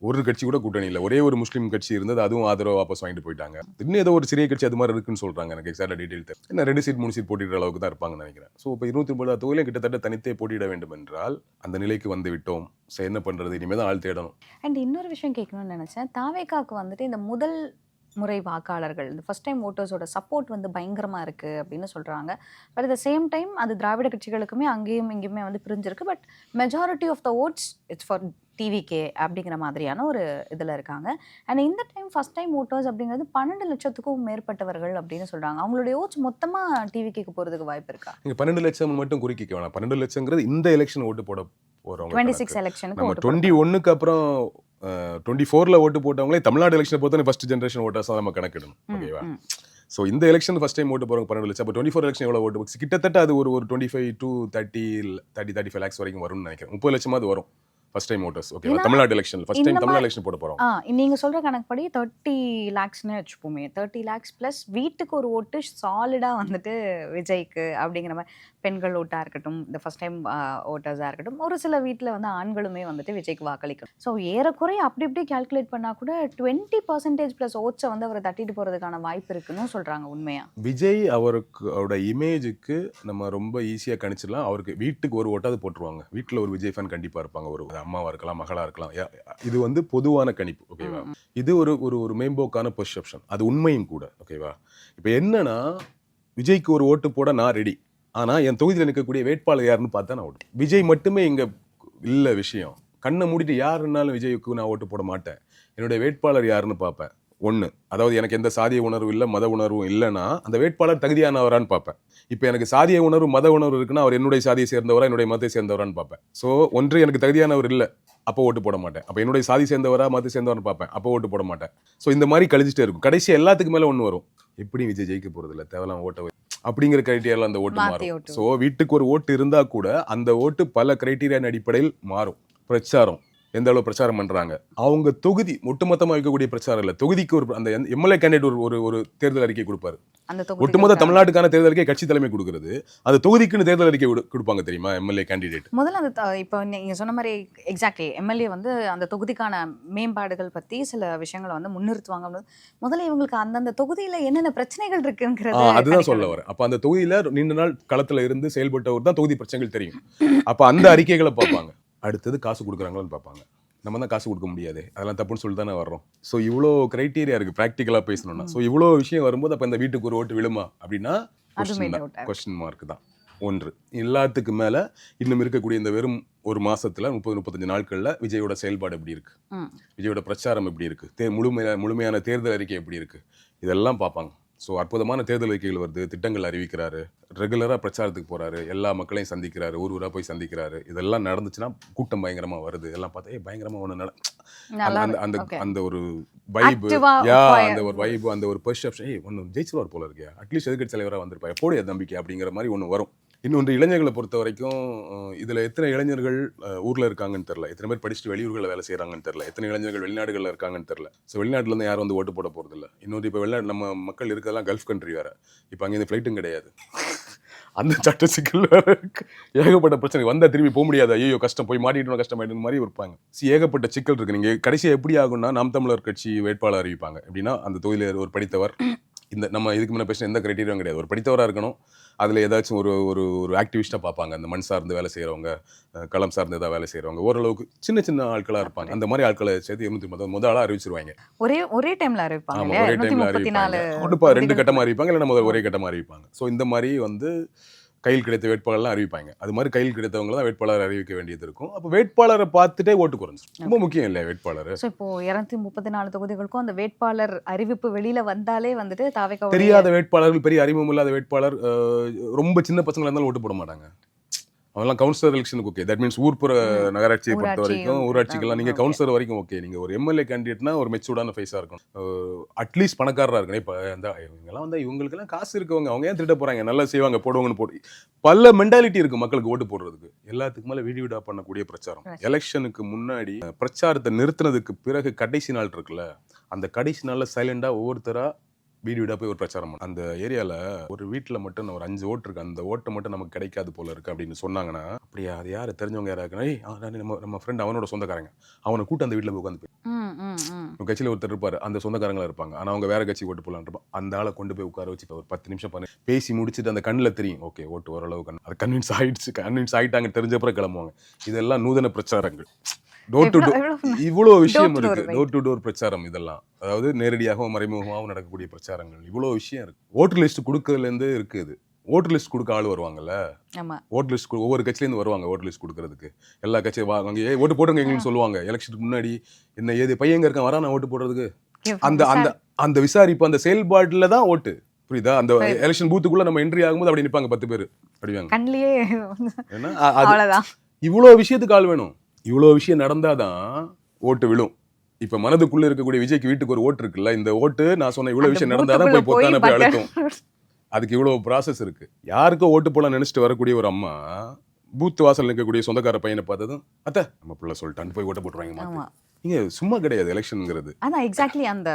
ஒரு கட்சி கூட கூட்டணி இல்லை. ஒரே ஒரு முஸ்லீம் கட்சி இருந்தது, அதுவும் ஆதரவு வாபஸ் வாங்கிட்டு போயிட்டாங்க. இன்னும் ஏதோ ஒரு சிறிய கட்சி அது மாதிரி இருக்குன்னு சொல்றாங்க. எனக்கு எக்ஸாக்டா டீடைல் தெரியல. என்ன 2 சீட் 3 சீட் போட்டியிடுற அளவுக்கு தான் இருப்பாங்கன்னு நினைக்கிறேன். ஸோ இப்போ 230 தொகுதியிலும் கிட்டத்தட்ட தனித்தே போட்டியிட வேண்டும் என்றால் அந்த நிலைக்கு வந்து விட்டோம். என்ன பண்றது? இனிமேல் தான் ஆள் தேடணும். அண்ட் இன்னொரு விஷயம் கேட்கணும்னு நினைச்சேன். தாவேக்காக்கு வந்துட்டு இந்த முதல் முறை வாக்காளர்கள் இந்த ஃபர்ஸ்ட் டைம் ஓட்டர்ஸோட சப்போர்ட் வந்து பயங்கரமாக இருக்குது அப்படின்னு சொல்கிறாங்க. But at the same time அது திராவிட கட்சிகளுக்குமே அங்கேயும் இங்கேயுமே வந்து பிரிஞ்சிருக்கு. But majority of the votes it's for TVK அப்படிங்கிற மாதிரியான ஒரு இதில் இருக்காங்க. அண்ட் இந்த டைம் ஃபர்ஸ்ட் டைம் ஓட்டர்ஸ் அப்படிங்கிறது 12 லட்சத்துக்கும் மேற்பட்டவர்கள் அப்படின்னு சொல்கிறாங்க. அவங்களுடைய ஓட்ஸ் மொத்தமாக டிவிகேக்கு போகிறதுக்கு வாய்ப்பு இருக்கா? நீங்கள் 12 லட்சம் மட்டும் குறிக்க வேணாம். 12 லட்சங்கிறது இந்த எலெக்ஷன் ஓட்டு போட போகிறவங்க. 26 எலெக்ஷனுக்கு நம்ம 21க்கு அப்புறம் 24ல ஓட்டு போட்டவங்களே தமிழ்நாடு எலெக்ஷனை பொறுத்தவரை ஃபர்ஸ்ட் ஜென்ரேஷன் ஓட்டர்ஸ் தான் நம்ம கணக்கிடணும். ஓகேவா? ஸோ இந்த எலெக்ஷன் ஃபர்ஸ்ட் டைம் ஓட்டு போகிறவங்க 12 லட்சம். அப்போ 24 எலெக்ஷன் எவ்வளோ ஓட்டு? கிட்டத்தட்ட அது ஒரு 25 to 35 லேக்ஸ் வரைக்கும் வரும்னு நினைக்கிறேன். 30 லட்சமா அது வரும் first time voters. Okay, Tamil Nadu election first time Tamil Nadu election போட போறோம். நீங்க சொல்ற கணக்குப்படி 30 லேக்ஸ்னு வச்சுப்போமே. 30 லேக்ஸ் பிளஸ் வீட்டுக்கு ஒரு ஓட்டு சாலிடா வந்துட்டு விஜய்க்கு அப்படிங்கிற மாதிரி பெண்கள் ஓட்டா இருக்கட்டும், இந்த ஃபர்ஸ்ட் டைம் ஓட்டர்ஸா இருக்கட்டும், ஒரு சில வீட்டில் வந்து ஆண்களுமே வந்துட்டு விஜய்க்கு வாக்களிக்கணும். ஸோ ஏறக்குறைய அப்படி இப்படி கால்குலேட் பண்ணா கூட 20% பிளஸ் ஓட்ஸை வந்து அவரை தட்டிட்டு போறதுக்கான வாய்ப்பு இருக்குன்னு சொல்றாங்க. உண்மையா? விஜய் அவரோட இமேஜுக்கு நம்ம ரொம்ப ஈஸியா கணிச்சிடலாம். அவருக்கு வீட்டுக்கு ஒரு ஓட்டாவது போட்டுருவாங்க. வீட்டில் ஒரு விஜய் ஃபேன் கண்டிப்பா இருப்பாங்க. ஒரு அம்மாவா இருக்கலாம், மகளா இருக்கலாம். இது வந்து பொதுவான கணிப்பு. ஓகேவா? இது ஒரு மேம்போக்கான பெர்செப்ஷன். அது உண்மையும் கூட. ஓகேவா? இப்போ என்னன்னா விஜய்க்கு ஒரு ஓட்டு போட நான் ரெடி. ஆனா என் தொகுதியில் இருக்கக்கூடிய வேட்பாளர் யாருன்னு பார்த்தா நான் ஓட்டு. விஜய் மட்டுமே இங்க இல்ல விஷயம். கண்ணை மூடிட்டு யாருன்னாலும் விஜய்க்கு நான் ஓட்டு போட மாட்டேன். என்னுடைய வேட்பாளர் யாருன்னு பார்ப்பேன். ஒன்று, அதாவது எனக்கு எந்த சாதிய உணர்வு இல்லை, மத உணர்வும் இல்லைன்னா அந்த வேட்பாளர் தகுதியானவரான்னு பார்ப்பேன். இப்போ எனக்கு சாதிய உணர்வு மத உணர்வு இருக்குன்னா அவர் என்னுடைய சாதியை சேர்ந்தவரா என்னுடைய மதத்தை சேர்ந்தவரான்னு பார்ப்பேன். ஸோ ஒன்று எனக்கு தகுதியானவர் இல்லை, அப்போ ஓட்டு போட மாட்டேன். அப்போ என்னுடைய சாதி சேர்ந்தவரா மதத்தை சேர்ந்தவர்னு பார்ப்பேன், அப்போ ஓட்டு போட மாட்டேன். ஸோ இந்த மாதிரி கழிச்சிட்டே இருக்கும். கடைசி எல்லாத்துக்கு மேலே ஒன்று வரும், எப்படி விஜய் ஜெயிக்க போறது இல்லை, தேவலாம் ஓட்ட அப்படிங்கிற கிரைட்டீரியாவில் அந்த ஓட்டு மாறும். ஸோ வீட்டுக்கு ஒரு ஓட்டு இருந்தால் கூட அந்த ஓட்டு பல கிரைட்டீரியா அடிப்படையில் மாறும். பிரச்சாரம், எந்த அளவு பிரச்சாரம் பண்றாங்க, அவங்க தொகுதி ஒட்டுமொத்தமா வைக்கக்கூடிய பிரச்சாரம் இல்ல, தொகுதிக்கு ஒரு அந்த எம்எல்ஏ கேண்டிடேட் ஒரு ஒரு தேர்தல் அறிக்கை கொடுப்பாரு. அந்த ஒட்டுமொத்த தொகுதிகளுக்கான தமிழ்நாட்டுக்கான தேர்தல் அறிக்கை கட்சி தலைமை கொடுக்கிறது, அது தொகுதிக்குன்னு தேர்தல் அறிக்கை கொடுப்பாங்க தெரியுமா எம்எல்ஏ கேண்டிடேட். முதல்ல அந்த இப்போ நீங்க சொன்ன மாதிரி எக்ஸாக்ட்லி எம்எல்ஏ வந்து அந்த தொகுதிக்கான மேம்பாடுகள் பத்தி சில விஷயங்களை வந்து முன்னிறுத்துவாங்க. முதல்ல இவங்களுக்கு அந்தந்த தொகுதியில என்னென்ன பிரச்சனைகள் இருக்குங்கிறது அதுதான் சொல்ல வரேன். அப்ப அந்த தொகுதியில நீண்ட நாள் களத்துல இருந்து செயல்பட்டவர் தான் தொகுதி பிரச்சனைகள் தெரியும். அப்ப அந்த அறிக்கைகளை பார்ப்பாங்க. அடுத்தது காசு கொடுக்குறாங்களான்னு பார்ப்பாங்க. நம்ம தான் காசு கொடுக்க முடியாது, அதெல்லாம் தப்புன்னு சொல்லிட்டு தானே வர்றோம். ஸோ இவ்வளோ கிரைட்டீரியா இருக்கு ப்ராக்டிக்கலாக பேசணும்னா. ஸோ இவ்வளோ விஷயம் வரும்போது அப்போ இந்த வீட்டுக்கு ஒரு ஓட்டு விழுமா அப்படின்னா கொஸ்டின் மார்க் தான் ஒன்று. எல்லாத்துக்கு மேலே இன்னும் இருக்கக்கூடிய இந்த வெறும் ஒரு மாசத்துல 30-35 நாட்கள்ல விஜயோட செயல்பாடு எப்படி இருக்கு, விஜயோட பிரச்சாரம் எப்படி இருக்கு, முழுமையான தேர்தல் அறிக்கை எப்படி இருக்கு, இதெல்லாம் பார்ப்பாங்க. ஸோ அற்புதமான தேர்தல் அறிக்கைகள் வருது, திட்டங்கள் அறிவிக்கிறாரு, ரெகுலராக பிரச்சாரத்துக்கு போறாரு, எல்லா மக்களையும் சந்திக்கிறாரு, ஊர் ஊராக போய் சந்திக்கிறாரு. இதெல்லாம் நடந்துச்சுன்னா கூட்டம் பயங்கரமா வருது. எல்லாம் பார்த்தா பயங்கரமா ஒன்று அந்த ஒரு வைபு, அந்த ஒரு வைபு, அந்த ஒரு பெர்செப்ஷன், ஒன்று ஜெயிச்சிருவார் போல இருக்கியா, அட்லீஸ்ட் எதிர்க்கட்சி தலைவராக வந்திருப்பாரு, போடிய நம்பிக்கை அப்படிங்கிற மாதிரி ஒன்று வரும். இன்னொன்று இளைஞர்களை பொறுத்த வரைக்கும் இதுல எத்தனை இளைஞர்கள் ஊர்ல இருக்காங்கன்னு தெரியல, எத்தனை பேர் படிச்சுட்டு வெளியூர்களில் வேலை செய்யறாங்கன்னு தெரியல, எத்தனை இளைஞர்கள் வெளிநாடுகளில் இருக்காங்கன்னு தெரியல. ஸோ வெளிநாட்டுல இருந்து யாரும் வந்து ஓட்டு போட போறது இல்லை. இன்னொரு இப்போ வெளிநாடு நம்ம மக்கள் இருக்கிறதெல்லாம் கல்ஃப் கண்ட்ரி வேற, இப்போ அங்கே ஃப்ளைட்டும் கிடையாது, அந்த சட்ட சிக்கல் வேற இருக்கு, ஏகப்பட்ட பிரச்சனை. வந்தா திரும்பி போக முடியாது, ஐயோ கஷ்டம், போய் மாட்டிட்டு கஷ்டமாயிட்டு மாதிரி இருப்பாங்க. ஏகப்பட்ட சிக்கல் இருக்கு. நீங்க கடைசியா எப்படி ஆகும்னா நாம் தமிழர் கட்சி வேட்பாளர் அறிவிப்பாங்க. எப்படின்னா அந்த தொகுதியில் ஒரு படித்தவர், இந்த நம்ம இதுக்கு முன்ன பேசின எந்த கிரைட்டீரியாவும் கிடையாது, ஒரு படித்தவராக இருக்கணும், அதில் ஏதாச்சும் ஒரு ஒரு ஒரு ஆக்டிவிஸ்ட்டாக பார்ப்பாங்க. அந்த மண் சார்ந்து வேலை செய்கிறவங்க, களம் சார்ந்து ஏதாவது வேலை செய்கிறவங்க, ஓரளவுக்கு சின்ன சின்ன ஆட்களாக இருப்பாங்க. அந்த மாதிரி ஆட்களை சேர்த்து 230 முதல் ஆளாக அறிவிச்சிருவாங்க. ஒரே டைம்ல அறிவிப்பாங்க. ஆமாம், ஒரே டைமில் அறிவிப்பாங்க. ஒன்றுப்பா 2 கட்டமாக அறிவிப்பாங்க, இல்லை நம்ம ஒரே கட்டமாக அறிவிப்பாங்க. ஸோ இந்த மாதிரி வந்து கையில் கிடைத்த வேட்பாளர்லாம் அறிவிப்பாங்க. அது மாதிரி கையில் கிடைத்தவங்க தான் வேட்பாளர் அறிவிக்க வேண்டியது இருக்கும். அப்போ வேட்பாளரை பார்த்துட்டே ஓட்டு குறைஞ்சிடும். ரொம்ப முக்கியம் இல்லை வேட்பாளர். ஸோ இப்போ 234 தொகுதிகளுக்கும் அந்த வேட்பாளர் அறிவிப்பு வெளியில வந்தாலே வந்துட்டு தாவேக்கா தெரியாத வேட்பாளர்கள், பெரிய அறிமுகம் இல்லாத வேட்பாளர், ரொம்ப சின்ன பசங்களா இருந்தாலும் ஓட்டு போட மாட்டாங்க. அவெல்லாம் கவுன்சிலர் எலெக்ஷனுக்கு ஓகே. தட் மீன்ஸ் ஊர்ப்புற நகராட்சியை பொறுத்த வரைக்கும், ஊராட்சிக்கெல்லாம் நீங்கள் கவுன்சிலர் வரைக்கும் ஓகே. நீங்கள் ஒரு எம்எல்ஏ கேண்டிடேட்னா ஒரு மெச்சூர்டான ஃபேஸாக இருக்கும், அட்லீஸ்ட் பணக்காரராக இருக்கணும். இப்போ இந்த இவங்கெல்லாம் வந்து இவங்களுக்கெல்லாம் காசு இருக்கவங்க, அவங்க ஏன் திருட்ட போகிறாங்க, நல்லா செய்வாங்க, போடுவாங்கன்னு போட்டு பல மென்டாலிட்டி இருக்குது மக்களுக்கு ஓட்டு போடுறதுக்கு. எல்லாத்துக்கு மேலே வீடு வீடாக பண்ணக்கூடிய பிரச்சாரம். எலெக்ஷனுக்கு முன்னாடி பிரச்சாரத்தை நிறுத்தினதுக்கு பிறகு கடைசி நாள் இருக்குல்ல, அந்த கடைசி நாளில் சைலண்டாக ஒவ்வொருத்தராக வீடு வீடாக போய் ஒரு பிரச்சாரம் பண்ண. அந்த ஏரியாவில் ஒரு வீட்டில் மட்டும் ஒரு 5 ஓட்டு இருக்கு, அந்த ஓட்டை மட்டும் நமக்கு கிடைக்காது போல இருக்கு அப்படின்னு சொன்னாங்கன்னா, அப்படியா, அது யார் தெரிஞ்சவங்க யாராவது, நம்ம ஃப்ரெண்ட் அவனோட சொந்தக்காரங்க, அவனை கூட்டு அந்த வீட்டில் போய் உட்காந்து போய் கட்சியில் ஒருத்தர் இருப்பாரு, அந்த சொந்தக்காரங்களா இருப்பாங்க, ஆனால் அவங்க வேற கட்சி ஓட்டு போடலான்னு இருப்பான். அந்த ஆளை கொண்டு போய் உட்கார வச்சு ஒரு 10 நிமிஷம் பண்ணி பேசி முடிச்சுட்டு அந்த கண்ணில் தெரியும், ஓகே ஓட்டு ஓரளவு அது கன்வின்ஸ் ஆயிட்டாங்க, தெரிஞ்சப்பறம் கிளம்புவாங்க. இதெல்லாம் நூதன பிரச்சாரங்கள். டோர் டு டோர் இவ்வளோ விஷயம் இருக்கு. டோர் டு டோர் பிரச்சாரம் இதெல்லாம், அதாவது நேரடியாகவும் மறைமுகமாகவும் நடக்கக்கூடிய பிரச்சாரங்கள், இவ்வளோ விஷயம் இருக்கு. ஓட்டர் லிஸ்ட் கொடுக்கறதுலேருந்து இருக்குது. ஓட்டர் லிஸ்ட் கொடுக்க ஆள் வருவாங்கல்ல, ஓட்டர் லிஸ்ட் ஒவ்வொரு கட்சியிலேருந்து வருவாங்க ஓட்டர் லிஸ்ட் கொடுக்கறதுக்கு. எல்லா கட்சியும் வாங்க ஓட்டு போட்டுங்க எங்களுக்கு சொல்லுவாங்க. எலெக்ஷனுக்கு முன்னாடி என்ன ஏது பையங்க இருக்கான் வரா நான் ஓட்டு போடுறதுக்கு, அந்த அந்த அந்த விசாரிப்பு, அந்த செயல்பாடுல தான் ஓட்டு. புரியுதா? அந்த எலெக்ஷன் பூத்துக்குள்ள நம்ம என்ட்ரி ஆகும்போது அப்படி நிற்பாங்க 10 பேர் அப்படிவாங்க. இவ்வளோ விஷயத்துக்கு ஆள் வேணும். இவ்வளோ விஷயம் நடந்தாதான் ஓட்டு விழும். இப்ப மனதுக்குள்ள இருக்கக்கூடிய விஜய்க்கு வீட்டுக்கு ஒரு ஓட்டு இருக்குல்ல, இந்த ஓட்டு நான் சொன்ன இவ்வளவு விஷயம் நடந்தாதான் போய் பொத்தான போய் அழுத்தும். அதுக்கு இவ்வளவு ப்ராசஸ் இருக்கு. யாருக்கும் ஓட்டு போல நினைச்சிட்டு வரக்கூடிய ஒரு அம்மா பூத் வாசல் நிற்கக்கூடிய சொந்தக்கார பையனை பார்த்ததும் அத்தை நம்ம பிள்ளை சொல்லிட்டான்னு போய் ஓட்ட போட்டுருவாங்க. நீங்க சும்மா கிடையாது எலெக்ஷன்ங்கிறது. அதான் எக்ஸாக்ட்லி அந்த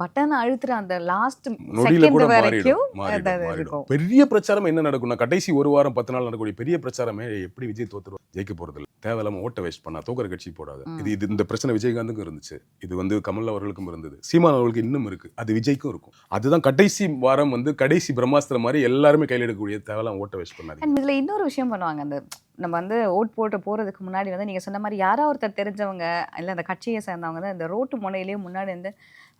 பட்டன் அழுத்துற அந்த லாஸ்ட் நொடியில கூட மாறிடும். பெரிய பிரச்சாரம் என்ன நடக்கும்னா, கடைசி ஒரு வாரம் 10 நாள் நடக்கக்கூடிய பெரிய பிரச்சாரமே எப்படி விஜய் தோத்துருவா, ஜெயிக்க போறது இல்லை, தேவையில்லாம ஓட்ட வேஸ்ட் பண்ணா, தோக்கிற கட்சி போடாது. இது இந்த பிரச்சனை விஜயகாந்துக்கும் இருந்துச்சு, இது வந்து கமல் அவர்களுக்கும் இருந்தது, சீமான் அவர்களுக்கு இன்னும் இருக்கு, அது விஜய்க்கும் இருக்கும். அதுதான் கடைசி வாரம் வந்து கடைசி பிரம்மாஸ்திரம் மாதிரி எல்லாருமே கையில் எடுக்கக்கூடிய, தேவையில்லாம ஓட்ட வேஸ்ட் பண்ணாது. இதுல இன்னொரு விஷயம் பண்ணுவாங்க, அந்த நம்ம வந்து ஓட் போட்டு போறதுக்கு முன்னாடி வந்து நீங்க சொன்ன மாதிரி யாரோ ஒருத்தர் தெரிஞ்சவங்க இல்லை அந்த கட்சியை சேர்ந்தவங்க தான் இந்த ரோட்டு முனையிலேயே முன்னாடி வந்து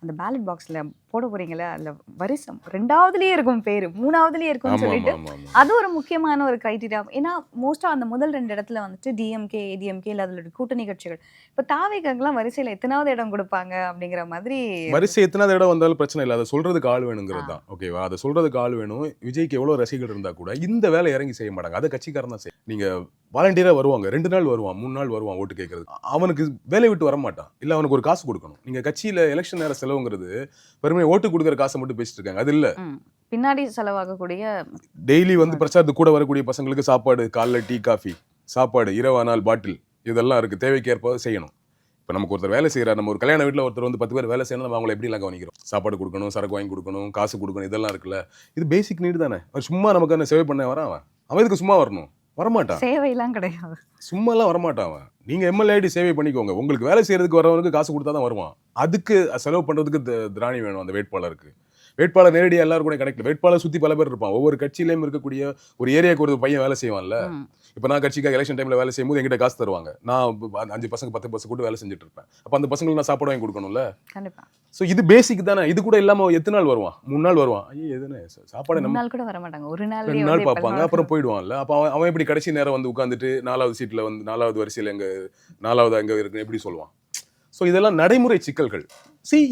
அந்த பேலட் பாக்ஸ்ல போட போறீங்களா, அதுல வரிசம் 2வதுலயே இருக்கும் பேரு, 3வதுலயே இருக்கும்னு சொல்லிட்டு அது ஒரு முக்கியமான ஒரு கிரைட்டீரியா. ஏன்னா மோஸ்டா அந்த முதல் 2 இடத்துல வந்துட்டு டிஎம்கே ஏடிஎம்கே இல்ல அதுல கூட்டணி கட்சிகள். இப்ப தாவேக்காக்கெல்லாம் வரிசையில எத்தனாவது இடம் கொடுப்பாங்க அப்படிங்கிற மாதிரி. வரிசை எத்தனாவது இடம் வந்தாலும் பிரச்சனை இல்லை, அதை சொல்றதுக்கு ஆள் வேணுங்கிறது தான். ஓகேவா? அதை சொல்றதுக்கு ஆள் வேணும். விஜய்க்கு எவ்வளவு ரசிகர்கள் இருந்தா கூட இந்த வேலை இறங்கி செய்ய மாட்டாங்க, அதை கட்சிக்காரன் தான் செய்யும். நீங்க வாலண்டியரா வருவாங்க, 2 நாள் வருவான், 3 நாள் வருவான் ஓட்டு கேட்கறது, அவனுக்கு வேலை விட்டு வர மாட்டான், இல்ல அவனுக்கு ஒரு காசு கொடுக்கணும். நீங்க கட்சியில எலெக்ஷன் நேர செலவுங்கிறது வெறுமனே ஓட்டு கொடுக்குற காசை மட்டும் பேசிட்டு இருக்காங்க, அது இல்ல. பின்னாடி செலவாகக்கூடிய டெய்லி வந்து பிரச்சாரத்துக்கு கூட வரக்கூடிய பசங்களுக்கு சாப்பாடு, காலைல டீ காஃபி, சாப்பாடு, இரவானால் பாட்டில், இதெல்லாம் இருக்கு. தேவைக்கேற்ப செய்யணும். இப்போ நமக்கு ஒருத்தர் வேலை செய்கிறார், நம்ம ஒரு கல்யாண வீட்டில் ஒருத்தர் வந்து 10 பேர் வேலை செய்யணும், நம்ம அவங்களை எப்படிலாம் கவனிக்கிறோம்? சாப்பாடு கொடுக்கணும், சரக்கு வாங்கி கொடுக்கணும், காசு கொடுக்கணும், இதெல்லாம் இருக்குல்ல. இது பேசிக் நீடு தானே. அவர் சும்மா நமக்கு என்ன சேவை பண்ண வரான் அவன்? அவன் இதுக்கு சும்மா வரணும்? வரமாட்டான். சேவையெல்லாம் கிடையாது. சும்மாலாம் வரமாட்டான் அவன். நீங்க எம்எல்ஏ ஆயிட்டு சேவை பண்ணிக்கோங்க. உங்களுக்கு வேலை செய்யறதுக்கு வரவனுக்கு காசு கொடுத்தா தான் வருவான். அதுக்கு செலவு பண்றதுக்கு திராணி வேணும் அந்த வேட்பாளருக்கு. வேட்பாளர் நேரடியாக எல்லாரும் கூட கிடைக்கல. வேட்பாளர் சுற்றி பல பேர் இருப்பான். ஒவ்வொரு கட்சியிலையும் இருக்கக்கூடிய ஒரு ஏரியாவுக்கு ஒரு பையன் வேலை செய்வான்ல. இப்போ நான் கட்சிக்காக எலெக்ஷன் டைமில் வேலை செய்யும்போது எங்கிட்ட காசு தருவாங்க. நான் 5 பசங்க 10 பசங்க கூட வேலை செஞ்சுட்டு இருப்பேன். அப்போ அந்த பசங்களுக்கு நான் சாப்பாடு வாங்கி கொடுக்கணும்ல. கண்டிப்பா. ஸோ இது பேசிக் தானே. இது கூட இல்லாமல் எத்தனை நாள் வருவான்? 3 நாள் வருவான். ஐயோ எதுன்னு சாப்பாடு 3 நாள் கூட வர மாட்டாங்க. ஒரு நாள் 2 நாள் பார்ப்பாங்க, அப்புறம் போயிடுவான்ல. அப்போ அவன் எப்படி கடைசி நேரம் வந்து உட்காந்துட்டு 4வது சீட்டில் வந்து 4வது வரிசையில் எங்கே 4வது அங்கே இருக்குன்னு எப்படி சொல்லுவான்? ஸோ இதெல்லாம் நடைமுறை சிக்கல்கள்.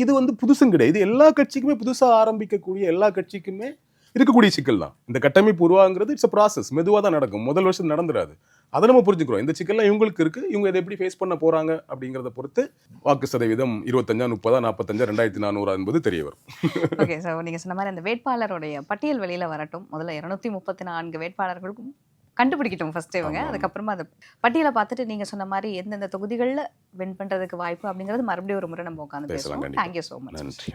இது வந்து புதுசும் கிடையாது. இது எல்லா கட்சிக்குமே புதுசாக ஆரம்பிக்கக்கூடிய எல்லா கட்சிக்குமே இருக்கக்கூடிய சிக்கல் தான். இந்த கட்டமைப்பு உருவாங்கிறது இட்ஸ் அ ப்ராசஸ். மெதுவாக தான் நடக்கும். முதல் வருஷம் நடந்துடாது. அதை நம்ம புரிஞ்சுக்கிறோம். இந்த சிக்கல்லாம் இவங்களுக்கு இருக்கு, இவங்க இதை எப்படி ஃபேஸ் பண்ண போறாங்க அப்படிங்கிறத பொறுத்து வாக்கு சதவீதம் 25, 30, 45, 2400 என்பது தெரிய வரும். ஓகே. ஸோ நீங்கள் சொன்ன மாதிரி அந்த வேட்பாளருடைய பட்டியல் வெளியில் வரட்டும். முதல்ல 234 வேட்பாளர்களுக்கும் கண்டுபிடிக்கட்டும் ஃபர்ஸ்ட் இவங்க. அதுக்கப்புறமா அதை பட்டியலை பார்த்துட்டு நீங்கள் சொன்ன மாதிரி எந்தெந்த தொகுதிகளில் வின் பண்ணுறதுக்கு வாய்ப்பு அப்படிங்கிறது மறுபடியும் ஒரு முறை நம்ம உட்காந்து பேசலாம். Thank you so much. நன்றி.